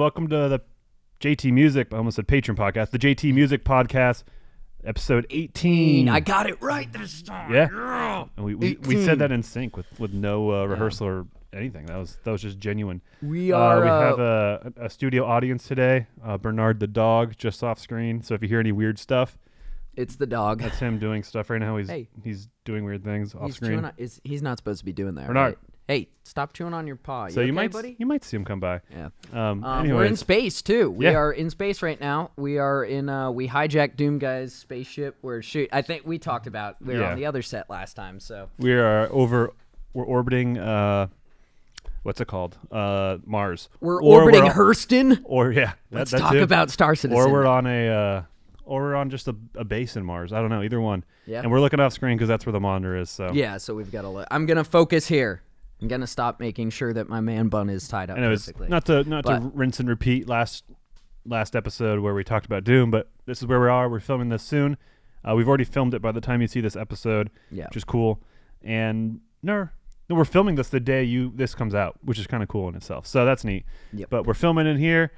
welcome to the JT Music, I almost said Patreon podcast, the JT Music Podcast, episode 18. I got it right this time. Yeah. And we said that in sync with no rehearsal or anything. That was just genuine. We We are. have a studio audience today. Bernard the dog just off screen. So if you hear any weird stuff, It's the dog. that's him doing stuff right now. Hey. He's doing weird things off He's screen. chewing on, he's not supposed to be doing that. Bernard. Right? Hey, stop chewing on your paw. So you you okay, might buddy? you might see him come by. Yeah. Anyways, We're in space too. We Yeah. are in space right now. We are in. We hijacked Doom Guy's spaceship. I think we talked about. We were Yeah. on the other set last time. So we're orbiting. What's it called? Mars. we're Or orbiting we're- Hurston. Or yeah, Let's that talk too. about Star Citizen. Or we're on or we're on just a base in Mars. I don't know, either one. Yeah. And we're looking off screen because that's where the monitor is. So Yeah. So we've got to. I'm gonna focus here. I'm gonna stop making sure that my man bun is tied up and it was perfectly. not to But- rinse and repeat last episode where we talked about Doom, but this is where we are. We're filming this soon. We've already filmed it by the time you see this episode, Yeah. which is cool. And no, we're filming this the day this comes out, which is kind of cool in itself. So that's neat. Yep. But we're filming in here.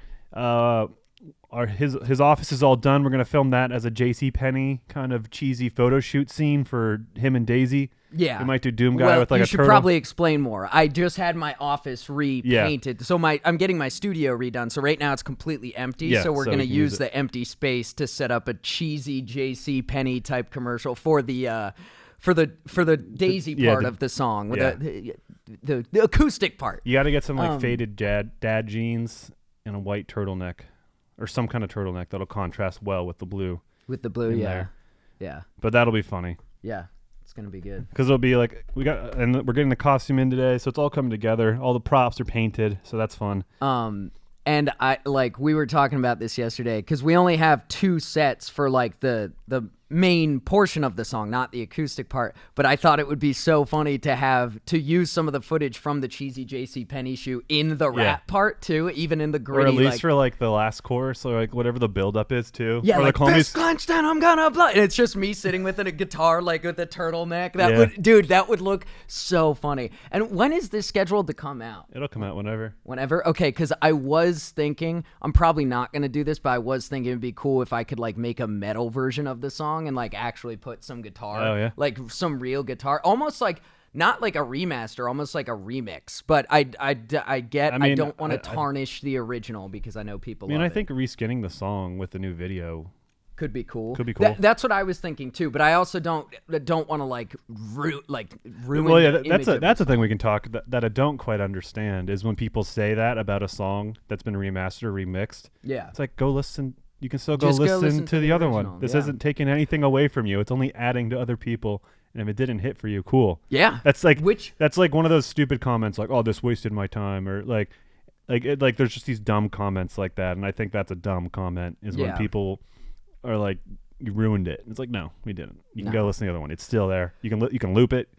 His office is all done. We're gonna film that as a JC Penney kind of cheesy photo shoot scene for him and Daisy. Yeah. We might do Doom Guy well, with like you a should turtle. probably explain more. I just had my office repainted, so I'm getting my studio redone. So right now it's completely empty. Yeah, so we're so gonna we can use use the empty space to set up a cheesy J.C. Penney type commercial for the Daisy yeah, part the- of the song, with yeah. the acoustic part. You got to get some like faded dad jeans and a white turtleneck, or some kind of turtleneck that'll contrast well with the blue. With the blue, in yeah, there. yeah, But that'll be funny yeah. It's gonna be good. because it'll be like and we're getting the costume in today, so it's all coming together. All the props are painted, so that's fun. And we were talking about this yesterday because we only have 2 sets for like the main portion of the song, not the acoustic part. But I thought it would be so funny to use some of the footage from the cheesy J.C. Penney shoot in the rap part too, even in the Or gritty. at least for like the last chorus, or like whatever the build up is too. yeah, or like the fist clenched and I'm gonna blow. And it's just me sitting with a guitar, like with a turtleneck. That would look so funny. And when is this scheduled to come out? It'll come out whenever. Whenever? Okay, because I was thinking, I'm probably not going to do this, but I was thinking it'd be cool if I could, like, make a metal version of the song and, like, actually put some guitar. Oh, yeah. Like, some real guitar. Almost like, not like a remaster, almost like a remix. But I don't want to tarnish the original because I know people love I it. think reskinning the song with the new video Could be cool. Could be cool. That's what I was thinking, too. But I also don't want to, like, ruin Well, yeah, the image of that's the a thing we can talk that I don't quite understand is when people say that about a song that's been remastered or remixed. Yeah. It's like, go listen. You can still go Just go listen to the other original, one. This yeah. isn't taking anything away from you. It's only adding to other people. And if it didn't hit for you, cool. Yeah. That's like Which- that's like one of those stupid comments like, "Oh, this wasted my time," or like there's just these dumb comments like that. And I think that's a dumb comment is when Yeah. people are like, "You ruined it." It's like, no, we didn't. You can No. go listen to the other one. It's still there. You can loop it.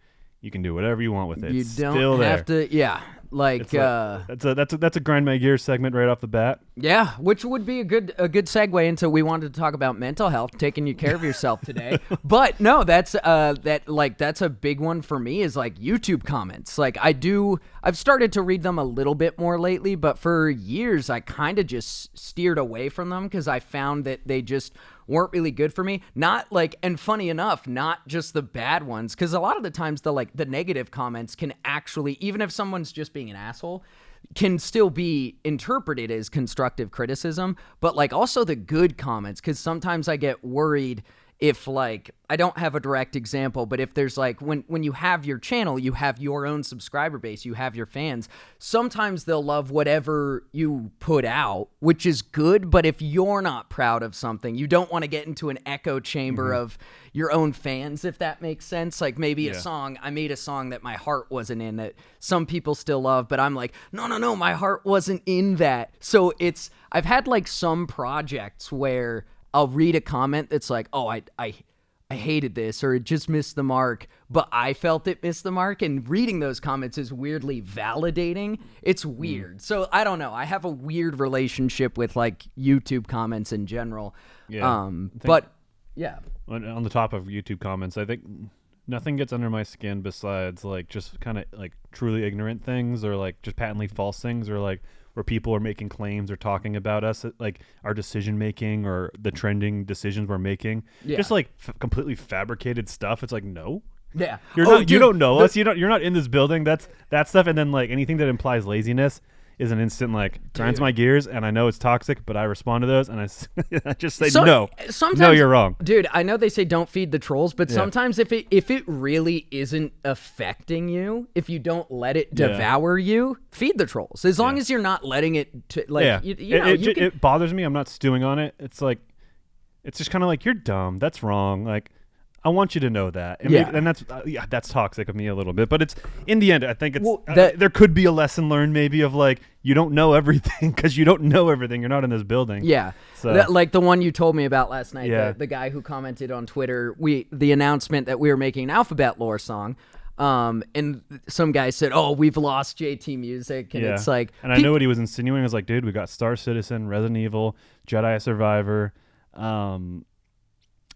You can do whatever you want with it. You It's don't still have there. to, yeah. Like, It's like- that's a grind my gears segment right off the bat. yeah, which would be a good segue into we wanted to talk about mental health, taking care of yourself today. But no, that's a big one for me is like YouTube comments. Like I've started to read them a little bit more lately, but for years I kind of just steered away from them because I found that they just weren't really good for me. Not like, and funny enough, not just the bad ones, because a lot of the times the negative comments can actually, even if someone's just being an asshole, can still be interpreted as constructive criticism. But like also the good comments, because sometimes I get worried if like, I don't have a direct example, but if there's like, when you have your channel, you have your own subscriber base, you have your fans, sometimes they'll love whatever you put out, which is good. But if you're not proud of something, you don't want to get into an echo chamber of your own fans, if that makes sense. Like maybe I made a song that my heart wasn't in that some people still love, but I'm like, no, my heart wasn't in that. So I've had like some projects where I'll read a comment that's like, oh, I hated this, or it just missed the mark, but I felt it missed the mark. And reading those comments is weirdly validating. It's weird. So I don't know. I have a weird relationship with like YouTube comments in general. Yeah. But yeah. On the top of YouTube comments, I think nothing gets under my skin besides like just kind of like truly ignorant things or like just patently false things or like where people are making claims or talking about us, like our decision making or the trending decisions we're making, just like completely fabricated stuff. It's like, no. Yeah. You're not. Dude, you don't know us. You're not in this building. That's that stuff. And then like anything that implies laziness is an instant like grinds my gears. And I know it's toxic, but I respond to those and I just say no. Sometimes, no, you're wrong, dude. I know they say don't feed the trolls, but sometimes if it really isn't affecting you, if you don't let it devour you, feed the trolls. As long as you're not letting it it bothers me. I'm not stewing on it. It's like it's just kind of like you're dumb. That's wrong. Like. I want you to know that. And that's toxic of me a little bit. But it's in the end, I think it's there could be a lesson learned maybe of like you don't know everything because you don't know everything. You're not in this building. Yeah. So. Like the one you told me about last night, the guy who commented on Twitter, the announcement that we were making an Alphabet Lore song. And some guy said, "Oh, we've lost JT Music," and it's like, and I know what he was insinuating. I was like, "Dude, we got Star Citizen, Resident Evil, Jedi Survivor,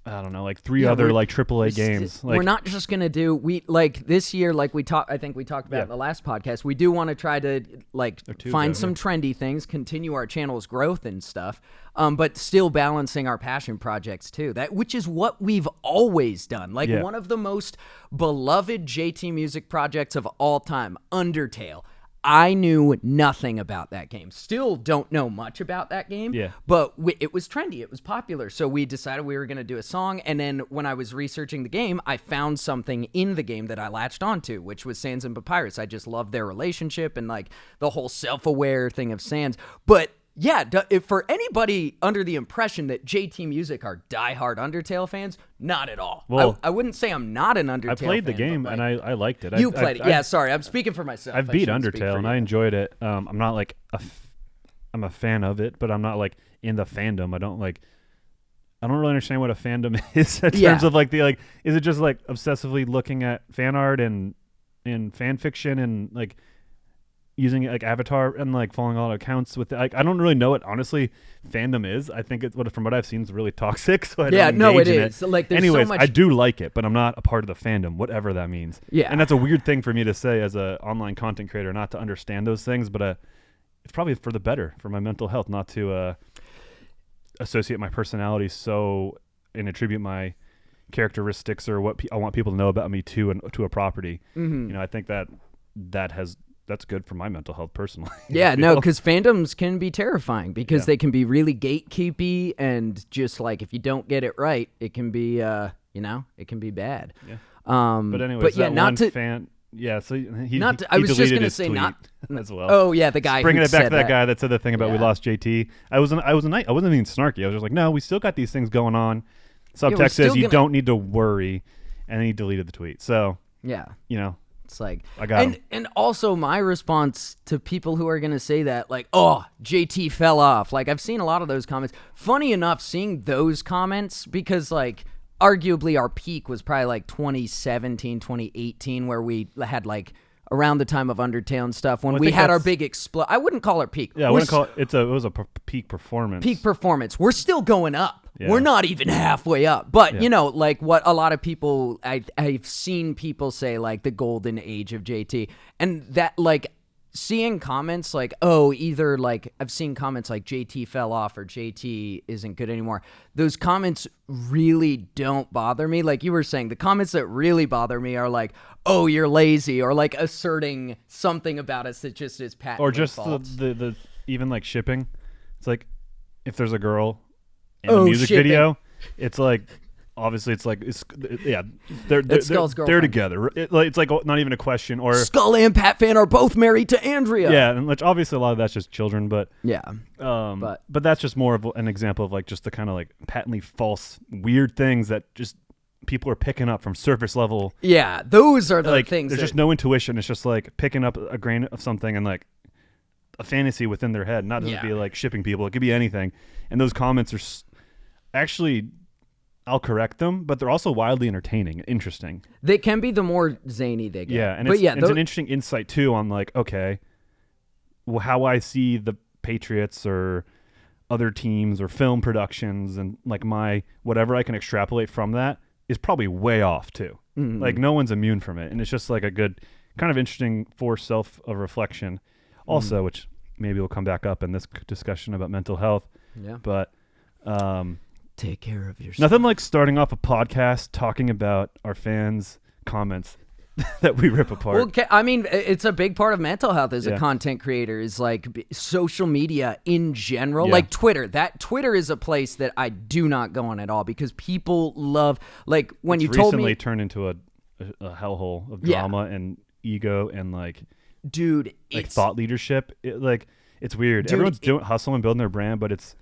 I don't know, like 3 other like AAA games. Like, we're not just gonna do this year, like I think we talked about in the last podcast. We do want to try to find some trendy things, continue our channel's growth and stuff, but still balancing our passion projects too. Which is what we've always done. Like one of the most beloved JT Music projects of all time, Undertale. I knew nothing about that game. Still don't know much about that game. Yeah. But it was trendy. It was popular. So we decided we were going to do a song. And then when I was researching the game, I found something in the game that I latched onto, which was Sans and Papyrus. I just loved their relationship and like the whole self-aware thing of Sans. But yeah, if for anybody under the impression that JT Music are diehard Undertale fans, not at all. Well, I wouldn't say I'm not an Undertale fan. I played the game and I liked it. You played it. Yeah, sorry. I'm speaking for myself. I've beat Undertale and I enjoyed it. I'm not like I'm a fan of it, but I'm not like in the fandom. I don't really understand what a fandom is in terms of like is it just like obsessively looking at fan art and fan fiction and like using like Avatar and like following all accounts with I don't really know what honestly fandom is. I think it's from what I've seen is really toxic. So I don't engage in it. Like, anyways, so much... I do like it, but I'm not a part of the fandom, whatever that means. Yeah, and that's a weird thing for me to say as a online content creator, not to understand those things. But it's probably for the better for my mental health, not to associate my personality and attribute my characteristics or what I want people to know about me to a property. Mm-hmm. I think that's good for my mental health personally. Yeah, no, because fandoms can be terrifying because they can be really gatekeepy and just like if you don't get it right, it can be it can be bad. Yeah. But anyways, fan. Yeah, so he I was just gonna say not as well. Oh yeah, the guy bringing who it back to that that guy that said the thing about we lost JT. I wasn't even snarky. I was just like, no, we still got these things going on. Subtext says you don't need to worry, and then he deleted the tweet. So it's like I got him. And also my response to people who are going to say that, like, oh, JT fell off. Like, I've seen a lot of those comments. Funny enough, seeing those comments, because, like, arguably our peak was probably, like, 2017, 2018, where we had, like, around the time of Undertale and stuff, when we had our big I wouldn't call it peak. Yeah, I wouldn't call it. It was a peak performance. Peak performance. We're still going up. Yeah. We're not even halfway up. But, like what a lot of people, I've seen people say, like, the golden age of JT. And that, like, seeing comments like, oh, either, like, I've seen comments like JT fell off or JT isn't good anymore. Those comments really don't bother me. Like you were saying, the comments that really bother me are like, oh, you're lazy, or, like, asserting something about us that just is patently or just false. the even, like, shipping. It's like, if there's a girl in the music video, it's like obviously they're together. It's like not even a question. Or Skull and Pat Fan are both married to Andrea. Yeah, and which obviously a lot of that's just children, but but that's just more of an example of like just the kind of like patently false weird things that just people are picking up from surface level. Yeah, those are the like, things. There's just no intuition. It's just like picking up a grain of something and like a fantasy within their head, not to be like shipping people. It could be anything. And those comments are actually, I'll correct them, but they're also wildly entertaining and interesting. They can be the more zany they get. Yeah, and it's an interesting insight too on like, okay, well, how I see the Patriots or other teams or film productions and like my whatever I can extrapolate from that is probably way off too. Mm-hmm. Like no one's immune from it, and it's just like a good kind of interesting forced self of reflection. Also, which maybe will come back up in this discussion about mental health. Yeah. But take care of yourself. nothing like starting off a podcast talking about our fans' comments that we rip apart. Well, I mean, it's a big part of mental health as a Yeah. content creator is like social media in general, Yeah. like Twitter. That Twitter is a place that I do not go on at all because people love, like when It's you told recently me, turned into a hellhole of Yeah. drama and ego and like dude, it's thought leadership. It's weird. Dude, Everyone's doing hustling and building their brand, but it's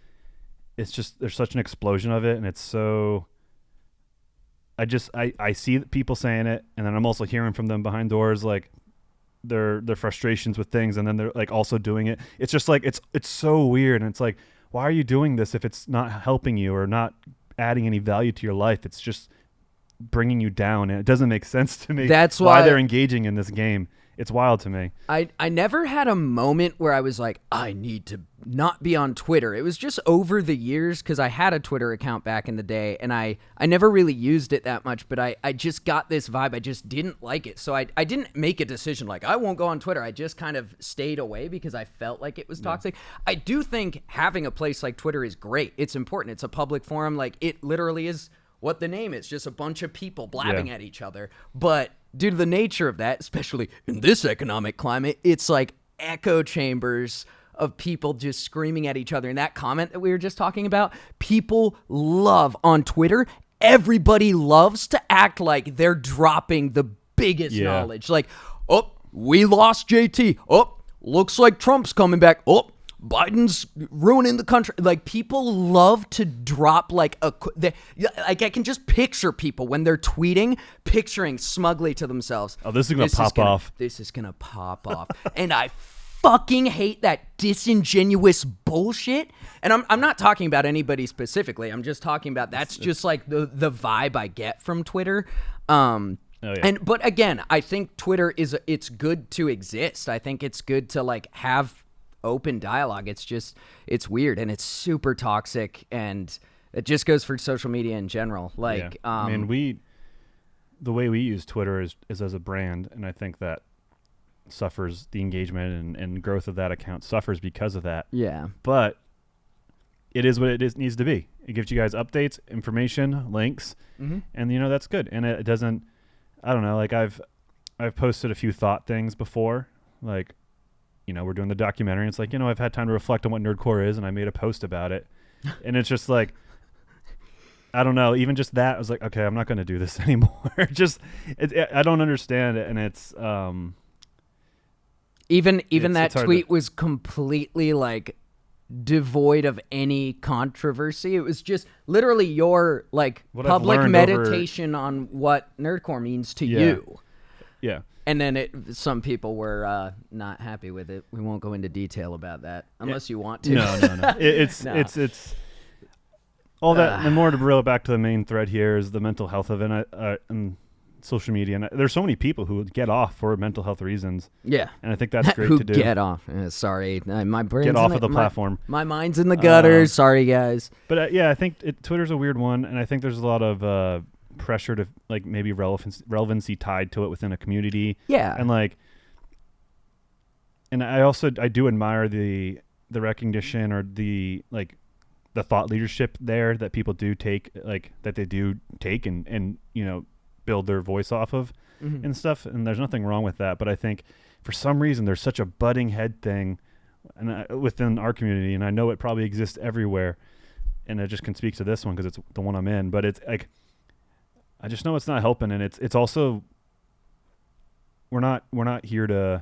just there's such an explosion of it, and it's so. I see people saying it, and then I'm also hearing from them behind doors like their frustrations with things, and then they're like also doing it. It's just like it's so weird, and it's like, why are you doing this if it's not helping you or not adding any value to your life? It's just bringing you down, and it doesn't make sense to me. That's why why they're engaging in this game. It's wild to me. I never had a moment where I was like, I need to not be on Twitter. It was just over the years because I had a Twitter account back in the day and I never really used it that much, but I just got this vibe. I just didn't like it. So I didn't make a decision like I won't go on Twitter. I just kind of stayed away because I felt like it was toxic. I do think having a place like Twitter is great. It's important. It's a public forum. Like it literally is what the name is, just a bunch of people blabbing at each other. But due to the nature of that, especially in this economic climate, it's like echo chambers of people just screaming at each other. And that comment that we were just talking about, people love on Twitter. Everybody loves to act like they're dropping the biggest knowledge. Like, oh, we lost JT. Oh, looks like Trump's coming back. Oh, Biden's ruining the country. Like people love to drop like I can just picture people when they're tweeting, picturing smugly to themselves. Oh, this is gonna pop off. This is gonna pop off, and I fucking hate that disingenuous bullshit. And I'm not talking about anybody specifically. I'm just talking about that's just like the vibe I get from Twitter. But again, I think Twitter it's good to exist. I think it's good to like have open dialogue. It's weird and it's super toxic, and it just goes for social media in general. Like, I mean, the way we use Twitter is as a brand, and I think that suffers the engagement and growth of that account suffers because of that. Yeah. But it is what it needs to be. It gives you guys updates, information, links, and that's good. And it doesn't. I don't know. Like I've posted a few thought things before, like. We're doing the documentary. And it's like, I've had time to reflect on what nerdcore is, and I made a post about it. And it's just like, I don't know. Even just that, I was like, okay, I'm not going to do this anymore. I don't understand it, and it's even it's that tweet was completely like devoid of any controversy. It was just literally your like what I've public learned meditation on what nerdcore means to you. Yeah. And then some people were not happy with it. We won't go into detail about that unless you want to. No. It's all that. And more to reel it back to the main thread here is the mental health of it and social media. And there's so many people who get off for mental health reasons. Yeah, and I think that's great to do. Get off. Sorry, my brain's get off of the platform. My mind's in the gutter. Sorry, guys. But I think Twitter's a weird one, and I think there's a lot of pressure to like maybe relevancy tied to it within a community. Yeah. And I do admire the recognition or the thought leadership there that people do take, like that they do take and build their voice off of and stuff. And there's nothing wrong with that. But I think for some reason there's such a butting head thing within our community, and I know it probably exists everywhere. And I just can speak to this one because it's the one I'm in. But it's like, I just know it's not helping, and it's also we're not here to.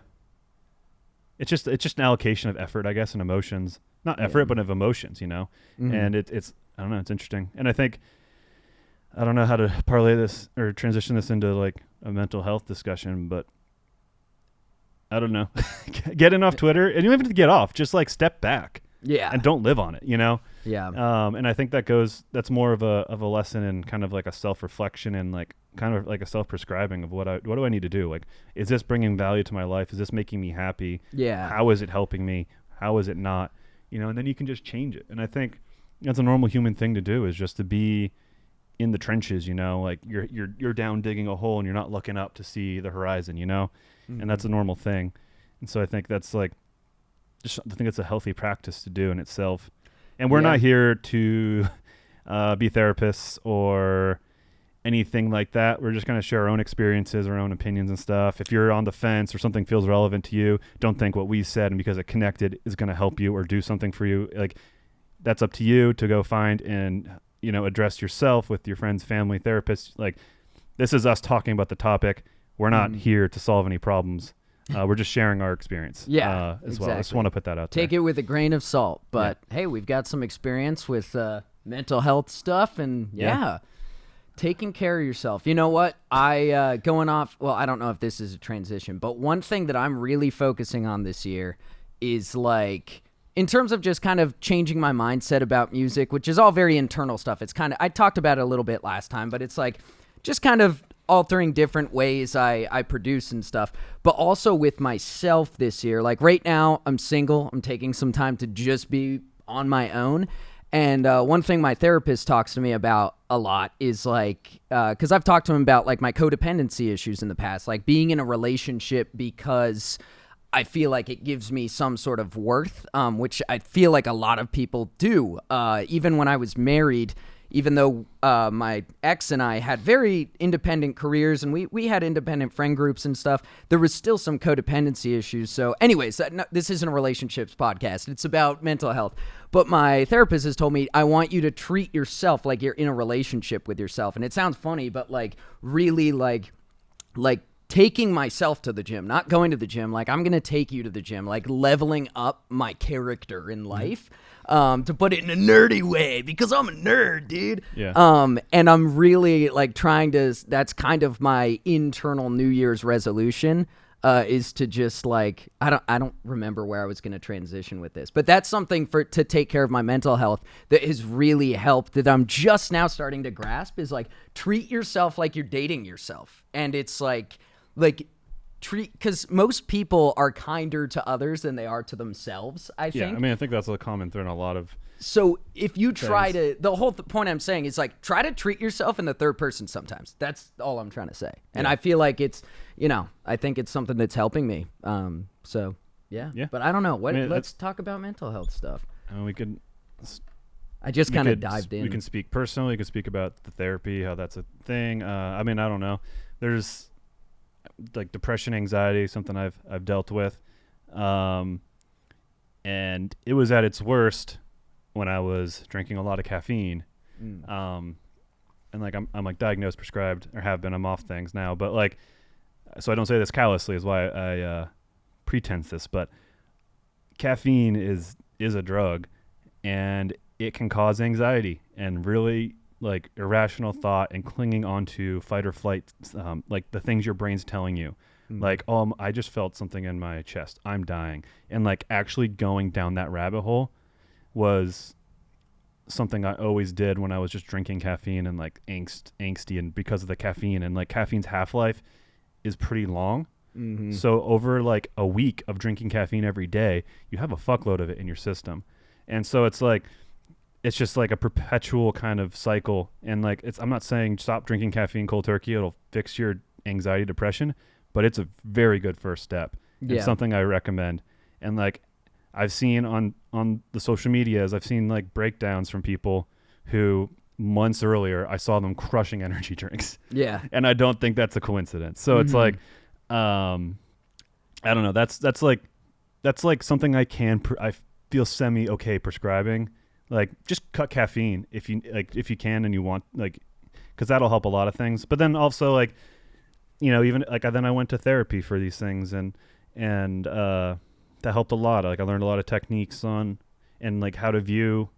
It's just an allocation of effort, I guess, and emotions. Not effort, but of emotions, And it's I don't know. It's interesting, and I think I don't know how to parlay this or transition this into like a mental health discussion, but I don't know. Getting off Twitter, and you don't even have to get off. Just like step back. Yeah. And don't live on it, Yeah. And I think that's more of a lesson in kind of like a self-reflection and like kind of like a self-prescribing of what do I need to do? Like, is this bringing value to my life? Is this making me happy? Yeah. How is it helping me? How is it not? And then you can just change it. And I think that's a normal human thing to do, is just to be in the trenches, like you're down digging a hole and you're not looking up to see the horizon, and that's a normal thing. And so I think that's like, just I think it's a healthy practice to do in itself. And we're Yeah. not here to be therapists or anything like that. We're just going to share our own experiences, our own opinions and stuff. If you're on the fence or something feels relevant to you, don't think what we said and because it connected is going to help you or do something for you. Like, that's up to you to go find and, you know, address yourself with your friends, family, therapists. Like, this is us talking about the topic. We're not here to solve any problems. We're just sharing our experience. Yeah, as well. I just want to put that out Take there. it with a grain of salt. But hey, we've got some experience with mental health stuff, and taking care of yourself. You know what? Going off, well, I don't know if this is a transition, but one thing that I'm really focusing on this year is like, in terms of just kind of changing my mindset about music, which is all very internal stuff. It's kind of, I talked about it a little bit last time, but it's like just kind of altering different ways I produce and stuff, but also with myself this year. Like right now, I'm single. I'm taking some time to just be on my own. And one thing my therapist talks to me about a lot is like, because I've talked to him about like my codependency issues in the past, like being in a relationship because I feel like it gives me some sort of worth, which I feel like a lot of people do. Even when I was married, even though my ex and I had very independent careers and we had independent friend groups and stuff, there was still some codependency issues. So anyways, this isn't a relationships podcast. It's about mental health. But my therapist has told me, I want you to treat yourself like you're in a relationship with yourself. And it sounds funny, but like really like taking myself to the gym, not going to the gym. Like, I'm going to take you to the gym, like leveling up my character in life, to put it in a nerdy way, because I'm a nerd, dude. Yeah. And I'm really like trying to, that's kind of my internal New Year's resolution, is to just like, I don't remember where I was going to transition with this, but that's something to take care of my mental health that has really helped, that I'm just now starting to grasp, is like, treat yourself like you're dating yourself. And it's like treat, because most people are kinder to others than they are to themselves, I think. Yeah, I mean, I think that's a common thread in a lot of. So if you try to, the whole point I'm saying is like, try to treat yourself in the third person sometimes. That's all I'm trying to say. And I feel like it's, you know, I think it's something that's helping me. So yeah. But I don't know. Let's talk about mental health stuff. We could. I just kind of dived in. We can speak personally. We can speak about the therapy, how that's a thing. I mean, I don't know. There's like depression, anxiety, something I've dealt with, and it was at its worst when I was drinking a lot of caffeine. And like I'm like diagnosed, prescribed, or have been. I'm off things now, but like, so I don't say this callously is why I pretense this, but caffeine is a drug, and it can cause anxiety and really like irrational thought and clinging onto fight or flight, like the things your brain's telling you. Like, oh, I just felt something in my chest, I'm dying. And like actually going down that rabbit hole was something I always did when I was just drinking caffeine and like angsty, and because of the caffeine, and like caffeine's half-life is pretty long. So over like a week of drinking caffeine every day, you have a fuckload of it in your system. And so it's like, it's just like a perpetual kind of cycle. And like, I'm not saying stop drinking caffeine cold turkey, it'll fix your anxiety, depression, but it's a very good first step. It's something I recommend. And like, I've seen on the social medias, I've seen like breakdowns from people who months earlier, I saw them crushing energy drinks. Yeah. And I don't think that's a coincidence. So it's like, I don't know. That's like something I feel semi okay prescribing. Like, just cut caffeine if you can and you want, like, because that'll help a lot of things. But then also, like, you know, even like then I went to therapy for these things, and that helped a lot. Like, I learned a lot of techniques on and like how to view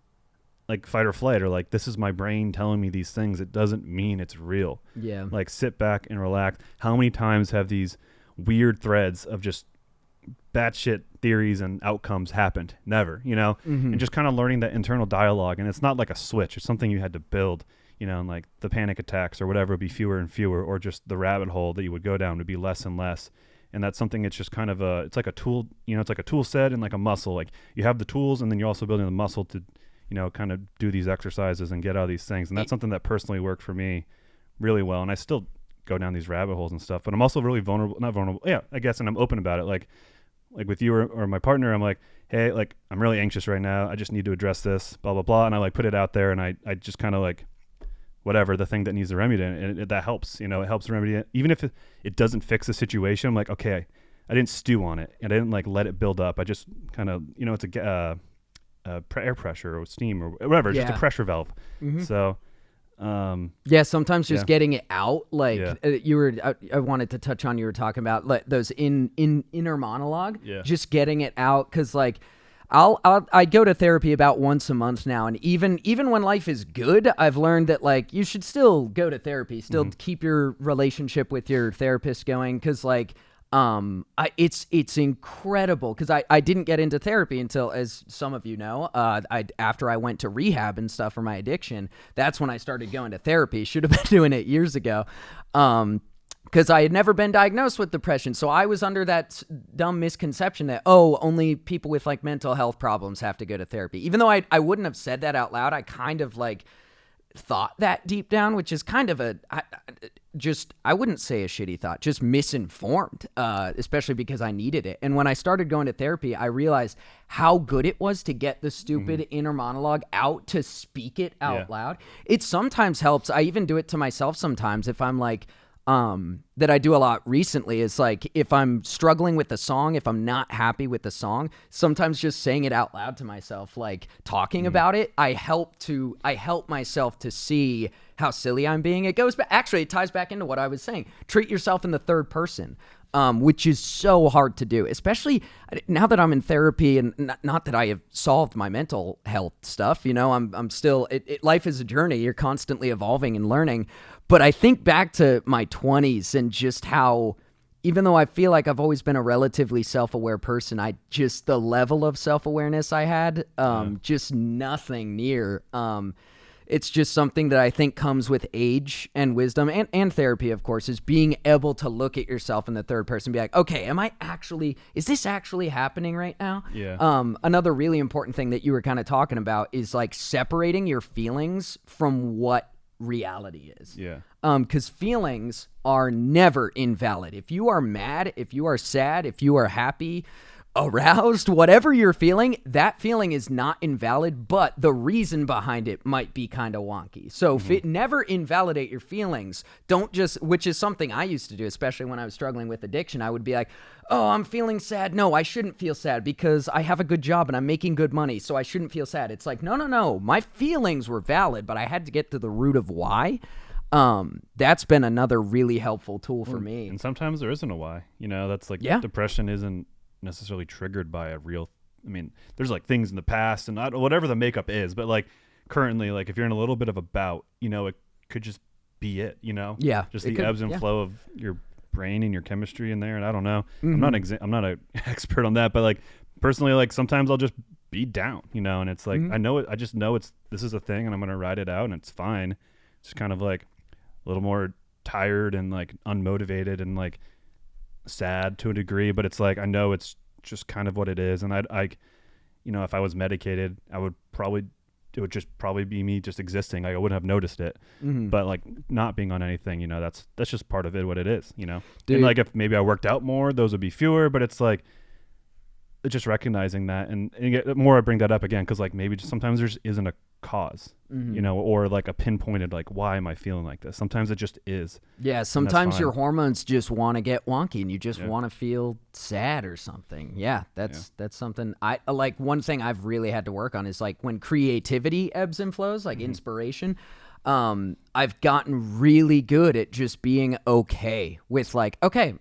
like fight or flight, or like, this is my brain telling me these things. It doesn't mean it's real. Yeah. Like, sit back and relax. How many times have these weird threads of just batshit theories and outcomes happened? Never, you know. And just kind of learning that internal dialogue. And it's not like a switch, it's something you had to build, you know. And like the panic attacks or whatever would be fewer and fewer, or just the rabbit hole that you would go down would be less and less. And that's something, it's just kind of it's like a tool, you know. It's like a tool set and like a muscle. Like, you have the tools, and then you're also building the muscle to, you know, kind of do these exercises and get out of these things. And that's something that personally worked for me really well. And I still go down these rabbit holes and stuff, but I'm also really not vulnerable. Yeah, I guess. And I'm open about it. Like, like with you or my partner, I'm like, hey, like I'm really anxious right now. I just need to address this, blah, blah, blah. And I like put it out there, and I just kind of like, whatever the thing that needs to remedy, and that helps, it helps remedy it. Even if it doesn't fix the situation, I'm like, okay, I didn't stew on it, and I didn't like let it build up. I just kind of, it's air pressure or steam or whatever, it's just a pressure valve. So, sometimes just getting it out, like I wanted to touch on, you were talking about like those inner monologue, just getting it out. Cause like, I go to therapy about once a month now, and even when life is good, I've learned that like you should still go to therapy, still keep your relationship with your therapist going, because like it's incredible, because I didn't get into therapy until, as some of you know, after I went to rehab and stuff for my addiction. That's when I started going to therapy. Should have been doing it years ago. Because I had never been diagnosed with depression. So I was under that dumb misconception that, only people with like mental health problems have to go to therapy. Even though I wouldn't have said that out loud, I kind of like thought that deep down, which is kind of I wouldn't say a shitty thought, just misinformed, especially because I needed it. And when I started going to therapy, I realized how good it was to get the stupid inner monologue out, to speak it out loud. It sometimes helps. I even do it to myself sometimes if I'm like, that I do a lot recently is like, if I'm struggling with the song, if I'm not happy with the song, sometimes just saying it out loud to myself, like talking about it, I help myself to see how silly I'm being. It goes back, actually, it ties back into what I was saying. Treat yourself in the third person. Which is so hard to do, especially now that I'm in therapy, and not that I have solved my mental health stuff. I'm still, life is a journey. You're constantly evolving and learning. But I think back to my 20s and just how, even though I feel like I've always been a relatively self-aware person, the level of self-awareness I had, just nothing near. It's just something that I think comes with age and wisdom and therapy, of course, is being able to look at yourself in the third person and be like, okay, is this actually happening right now? Yeah. Another really important thing that you were kind of talking about is like separating your feelings from what reality is. Yeah. Because feelings are never invalid. If you are mad, if you are sad, if you are happy, aroused, whatever you're feeling, that feeling is not invalid, but the reason behind it might be kind of wonky. So never invalidate your feelings. Don't just, which is something I used to do, especially when I was struggling with addiction. I would be like, oh, I'm feeling sad. No, I shouldn't feel sad because I have a good job and I'm making good money, so I shouldn't feel sad. It's like, no. My feelings were valid, but I had to get to the root of why. That's been another really helpful tool for me. And sometimes there isn't a why. That's like depression isn't necessarily triggered by there's like things in the past and whatever the makeup is, but like currently, like if you're in a little bit of a bout, it could just be it, just the ebbs and flow of your brain and your chemistry in there. And I don't know, I'm not an expert on that, but like personally, like sometimes I'll just be down, and it's like, I just know this is a thing and I'm going to ride it out and it's fine. It's kind of like a little more tired and like unmotivated and like sad to a degree, but it's like I know it's just kind of what it is. And I if I was medicated, it would just probably be me just existing. Like I wouldn't have noticed it. But like not being on anything, that's just part of it, what it is. Dude. And like if maybe I worked out more, those would be fewer. But it's like just recognizing that, and more I bring that up again because like maybe just sometimes there just isn't a cause, or like a pinpointed like why am I feeling like this? Sometimes it just is. Yeah, sometimes your hormones just want to get wonky and you just want to feel sad or something. Yeah, that's something I like. One thing I've really had to work on is like when creativity ebbs and flows, like inspiration. I've gotten really good at just being okay with like, okay,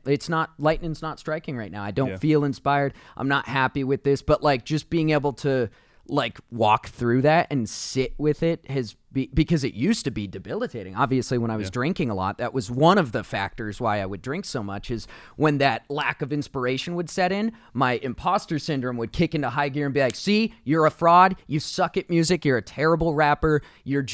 lightning's not striking right now. I don't feel inspired. I'm not happy with this, but like just being able to like walk through that and sit with it because it used to be debilitating. Obviously, when I was drinking a lot, that was one of the factors why I would drink so much, is when that lack of inspiration would set in, my imposter syndrome would kick into high gear and be like, see, you're a fraud. You suck at music. You're a terrible rapper. You're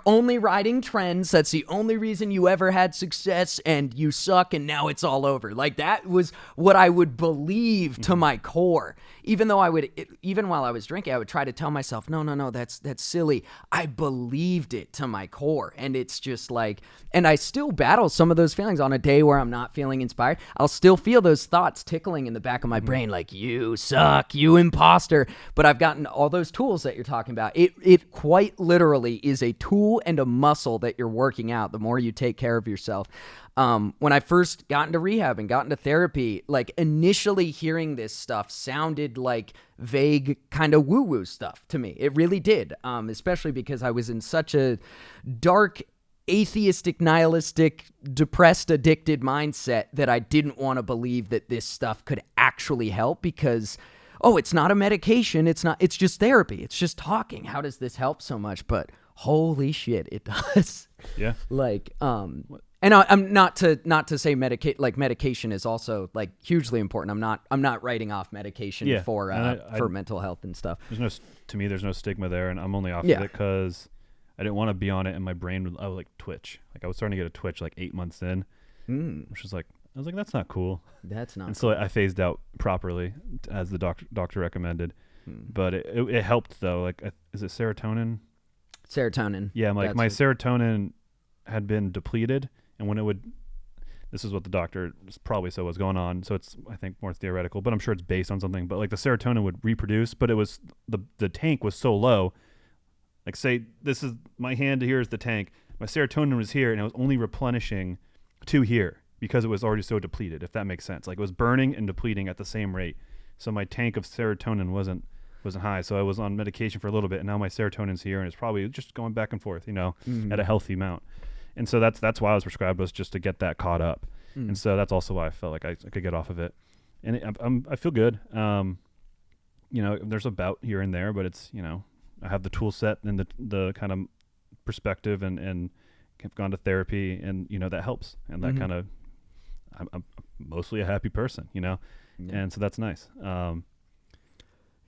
only riding trends. That's the only reason you ever had success, and you suck, and now it's all over. Like that was what I would believe to my core. Even though even while I was drinking, I would try to tell myself, no, that's silly. I believed it to my core. And it's just like, and I still battle some of those feelings on a day where I'm not feeling inspired. I'll still feel those thoughts tickling in the back of my brain, like, you suck, you imposter. But I've gotten all those tools that you're talking about. It quite literally is a tool and a muscle that you're working out the more you take care of yourself. When I first got into rehab and got into therapy, like initially hearing this stuff sounded like vague kind of woo-woo stuff to me. It really did, especially because I was in such a dark, atheistic, nihilistic, depressed, addicted mindset that I didn't want to believe that this stuff could actually help because, oh, it's not a medication. It's just therapy. It's just talking. How does this help so much? But holy shit, it does. Yeah. Like, and I'm not to say medication is also like hugely important. I'm not writing off medication for mental health and stuff. There's no stigma there, and I'm only off of it because I didn't want to be on it, and my brain would like twitch. Like I was starting to get a twitch like 8 months in, which was like I was like, that's not cool. That's not. And so I phased out properly as the doctor recommended, but it helped though. Like is it serotonin? Serotonin. Yeah, like my serotonin had been depleted. And when this is what the doctor probably said was going on. So it's, I think, more theoretical, but I'm sure it's based on something. But like the serotonin would reproduce, but it was the tank was so low. Like say this is my hand, here is the tank. My serotonin was here, and it was only replenishing to here because it was already so depleted. If that makes sense, like it was burning and depleting at the same rate. So my tank of serotonin wasn't high. So I was on medication for a little bit, and now my serotonin's here, and it's probably just going back and forth, at a healthy amount. And so that's why I was prescribed, was just to get that caught up. And so that's also why I felt like I could get off of it. And I feel good. There's a bout here and there, but it's, I have the tool set and the kind of perspective and have gone to therapy, and, that helps. And that kind of, I'm mostly a happy person, and so that's nice.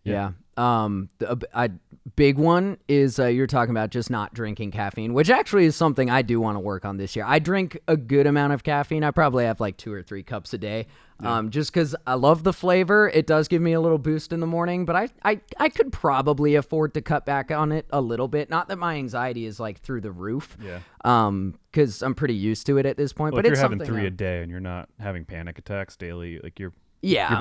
Yeah. A big one is you're talking about just not drinking caffeine, which actually is something I do want to work on this year. I drink a good amount of caffeine. I probably have like 2 or 3 cups a day, just because I love the flavor. It does give me a little boost in the morning, but I could probably afford to cut back on it a little bit. Not that my anxiety is like through the roof, because I'm pretty used to it at this point. Well, but if it's you're having 3 a day and you're not having panic attacks daily, like your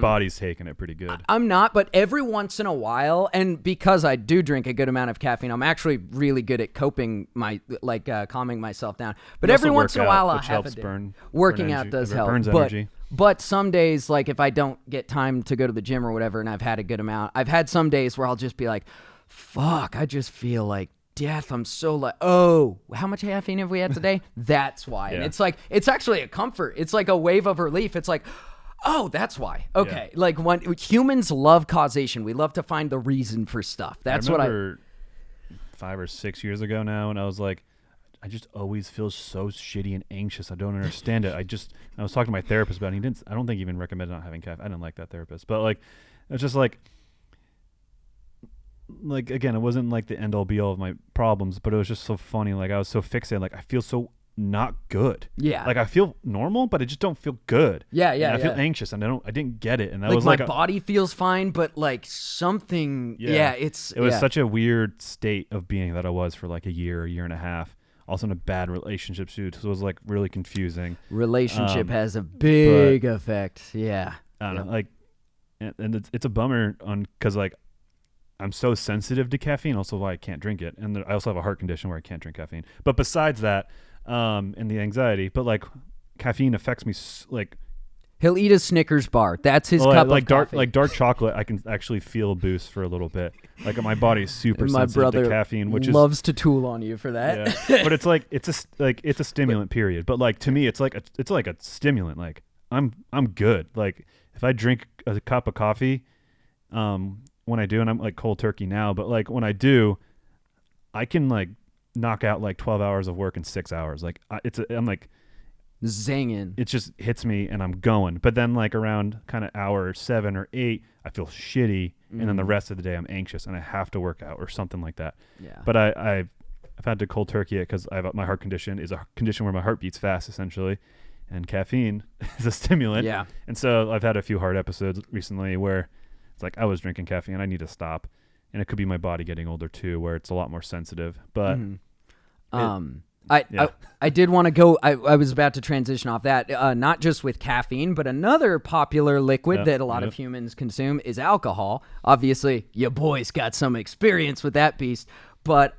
body's taking it pretty good. I'm not, but every once in a while, and because I do drink a good amount of caffeine, I'm actually really good at calming myself down. But every once in a while, I'll have a day. Working out does help. Burns energy. But some days, like if I don't get time to go to the gym or whatever, and I've had a good amount, I've had some days where I'll just be like, fuck, I just feel like death. I'm so like, oh, how much caffeine have we had today? That's why. And it's like, it's actually a comfort. It's like a wave of relief. It's like, oh, that's why. Okay. Yeah. Like when humans love causation, we love to find the reason for stuff. That's I remember 5 or 6 years ago now, and I was like, I just always feel so shitty and anxious. I don't understand it. I was talking to my therapist about it. I don't think he even recommended not having caffeine. I didn't like that therapist, but like, it's just like again, it wasn't like the end all be all of my problems, but it was just so funny. Like I was so fixated. Like I feel so not good. Yeah. Like I feel normal, but I just don't feel good. Yeah. I feel anxious, and I didn't get it. And that like was my body feels fine, but like something. Yeah. It was such a weird state of being that I was for like a year and a half. Also in a bad relationship too, so it was like really confusing. Relationship has a big effect. Yeah. I don't know, like, and it's a bummer because like I'm so sensitive to caffeine. Also, why I can't drink it, and I also have a heart condition where I can't drink caffeine. But besides that. And the anxiety, but like caffeine affects me like he'll eat a Snickers bar. That's his cup like of coffee. Like dark chocolate. I can actually feel a boost for a little bit. Like my body's super sensitive to caffeine, which loves to tool on you for that. Yeah. But it's like it's a stimulant period. But like to me, it's like a stimulant. Like I'm good. Like if I drink a cup of coffee, when I do, and I'm like cold turkey now, but like when I do, I can like knock out like 12 hours of work in 6 hours. Like I'm like zinging. It just hits me and I'm going. But then like around kind of hour 7 or 8, I feel shitty, and then the rest of the day I'm anxious and I have to work out or something like that. Yeah. But I've had to cold turkey it because my heart condition is a condition where my heart beats fast essentially, and caffeine is a stimulant. Yeah. And so I've had a few heart episodes recently where it's like I was drinking caffeine, I need to stop. and it could be my body getting older too, where it's a lot more sensitive. But I did want to go. I was about to transition off that, not just with caffeine, but another popular liquid that a lot of humans consume is alcohol. Obviously, your boy's got some experience with that beast. But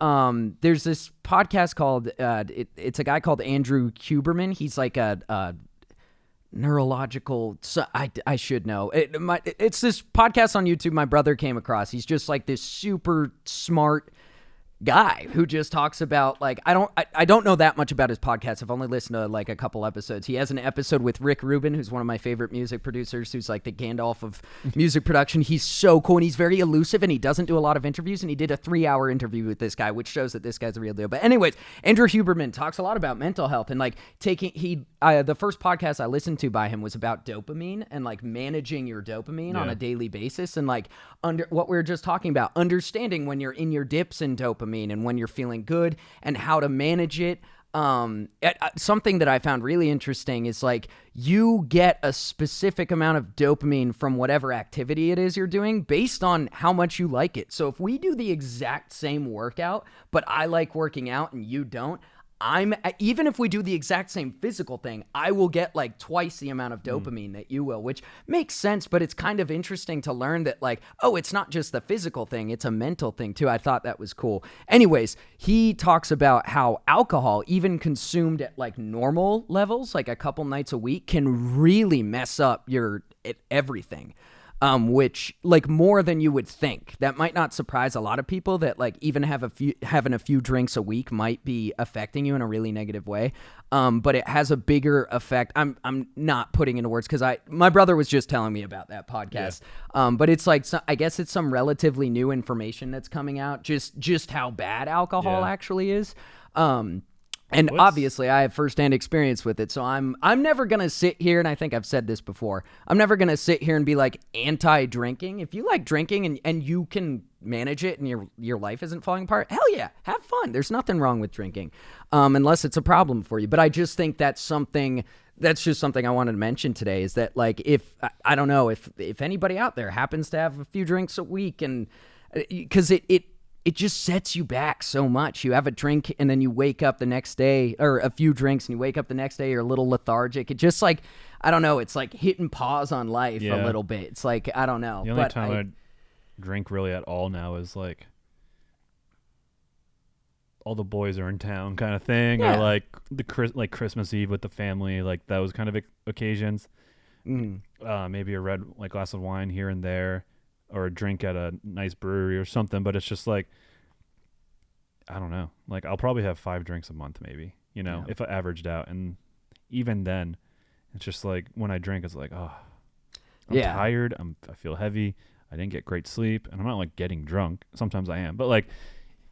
there's this podcast called, it's a guy called Andrew Huberman. He's like a neurological, I should know. It's this podcast on YouTube my brother came across. He's just like this super smart guy who just talks about, like, I don't know that much about his podcast. I've only listened to like a couple episodes. He has an episode with Rick Rubin, who's one of my favorite music producers, who's like the Gandalf of music production. He's so cool, and he's very elusive, and he doesn't do a lot of interviews, and he did a 3-hour interview with this guy, which shows that this guy's a real deal. But anyways, Andrew Huberman talks a lot about mental health, and like the first podcast I listened to by him was about dopamine and like managing your dopamine on a daily basis, and like under what we were just talking about, understanding when you're in your dips in dopamine and when you're feeling good and how to manage it. Something that I found really interesting is like you get a specific amount of dopamine from whatever activity it is you're doing based on how much you like it. So if we do the exact same workout, but I like working out and you don't, even if we do the exact same physical thing, I will get like twice the amount of dopamine that you will, which makes sense, but it's kind of interesting to learn that like, oh, it's not just the physical thing, it's a mental thing too. I thought that was cool. Anyways, he talks about how alcohol, even consumed at like normal levels, like a couple nights a week, can really mess up your everything. Which like more than you would think. That might not surprise a lot of people that like even having a few drinks a week might be affecting you in a really negative way. But it has a bigger effect. I'm not putting into words because my brother was just telling me about that podcast. Yeah. But it's like I guess it's some relatively new information that's coming out. Just how bad alcohol actually is. And obviously, I have firsthand experience with it, so I'm never gonna sit here, and I think I've said this before. I'm never gonna sit here and be like anti-drinking. If you like drinking and you can manage it, and your life isn't falling apart, hell yeah, have fun. There's nothing wrong with drinking, unless it's a problem for you. But I just think that's just something I wanted to mention today. Is that like if I don't know if anybody out there happens to have a few drinks a week, and because it just sets you back so much. You have a drink and then you wake up the next day, or a few drinks and you wake up the next day, you're a little lethargic. It just like, I don't know, it's like hitting pause on life a little bit. It's like, I don't know. The only time I drink really at all now is like all the boys are in town kind of thing, or like like Christmas Eve with the family, like those kind of occasions. Maybe a red glass of wine here and there, or a drink at a nice brewery or something, but it's just like, I don't know. Like I'll probably have 5 drinks a month maybe, if I averaged out. And even then, it's just like when I drink, it's like, oh, I'm tired. I feel heavy. I didn't get great sleep. And I'm not like getting drunk. Sometimes I am. But like,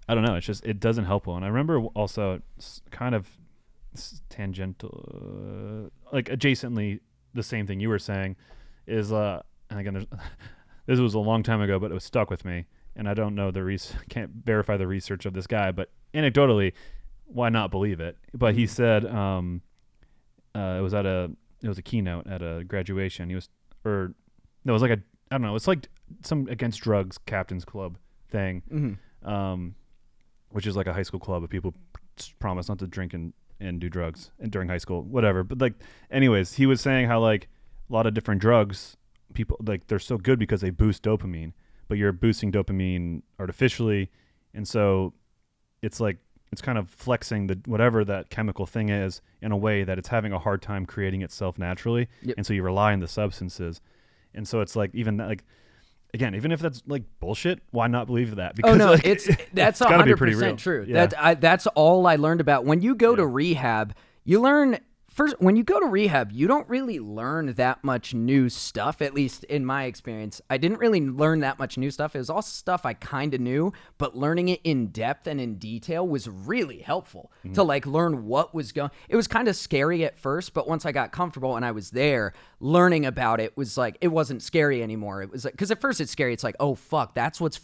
I don't know. It's just, it doesn't help well. And I remember also kind of tangential, like adjacently the same thing you were saying is, and again, this was a long time ago, but it was stuck with me, and I don't know can't verify the research of this guy, but anecdotally, why not believe it? But he said it was a keynote at a graduation. It was like I don't know, it's like some against drugs captain's club thing, which is like a high school club of people promise not to drink and do drugs during high school, whatever. But like, anyways, he was saying how like a lot of different drugs, people like they're so good because they boost dopamine, but you're boosting dopamine artificially, and so it's like it's kind of flexing the whatever that chemical thing is in a way that it's having a hard time creating itself naturally. And so you rely on the substances, and so it's like even that, like again, even if that's like bullshit, why not believe that? Because like, that's 100% true. Yeah. That's all I learned about when you go to rehab. You learn. First, when you go to rehab, you don't really learn that much new stuff, at least in my experience. I didn't really learn that much new stuff. It was all stuff I kind of knew, but learning it in depth and in detail was really helpful to like learn what was going. It was kind of scary at first, but once I got comfortable and I was there, learning about it was like, it wasn't scary anymore. It was like, because at first it's scary. It's like, oh fuck, that's what's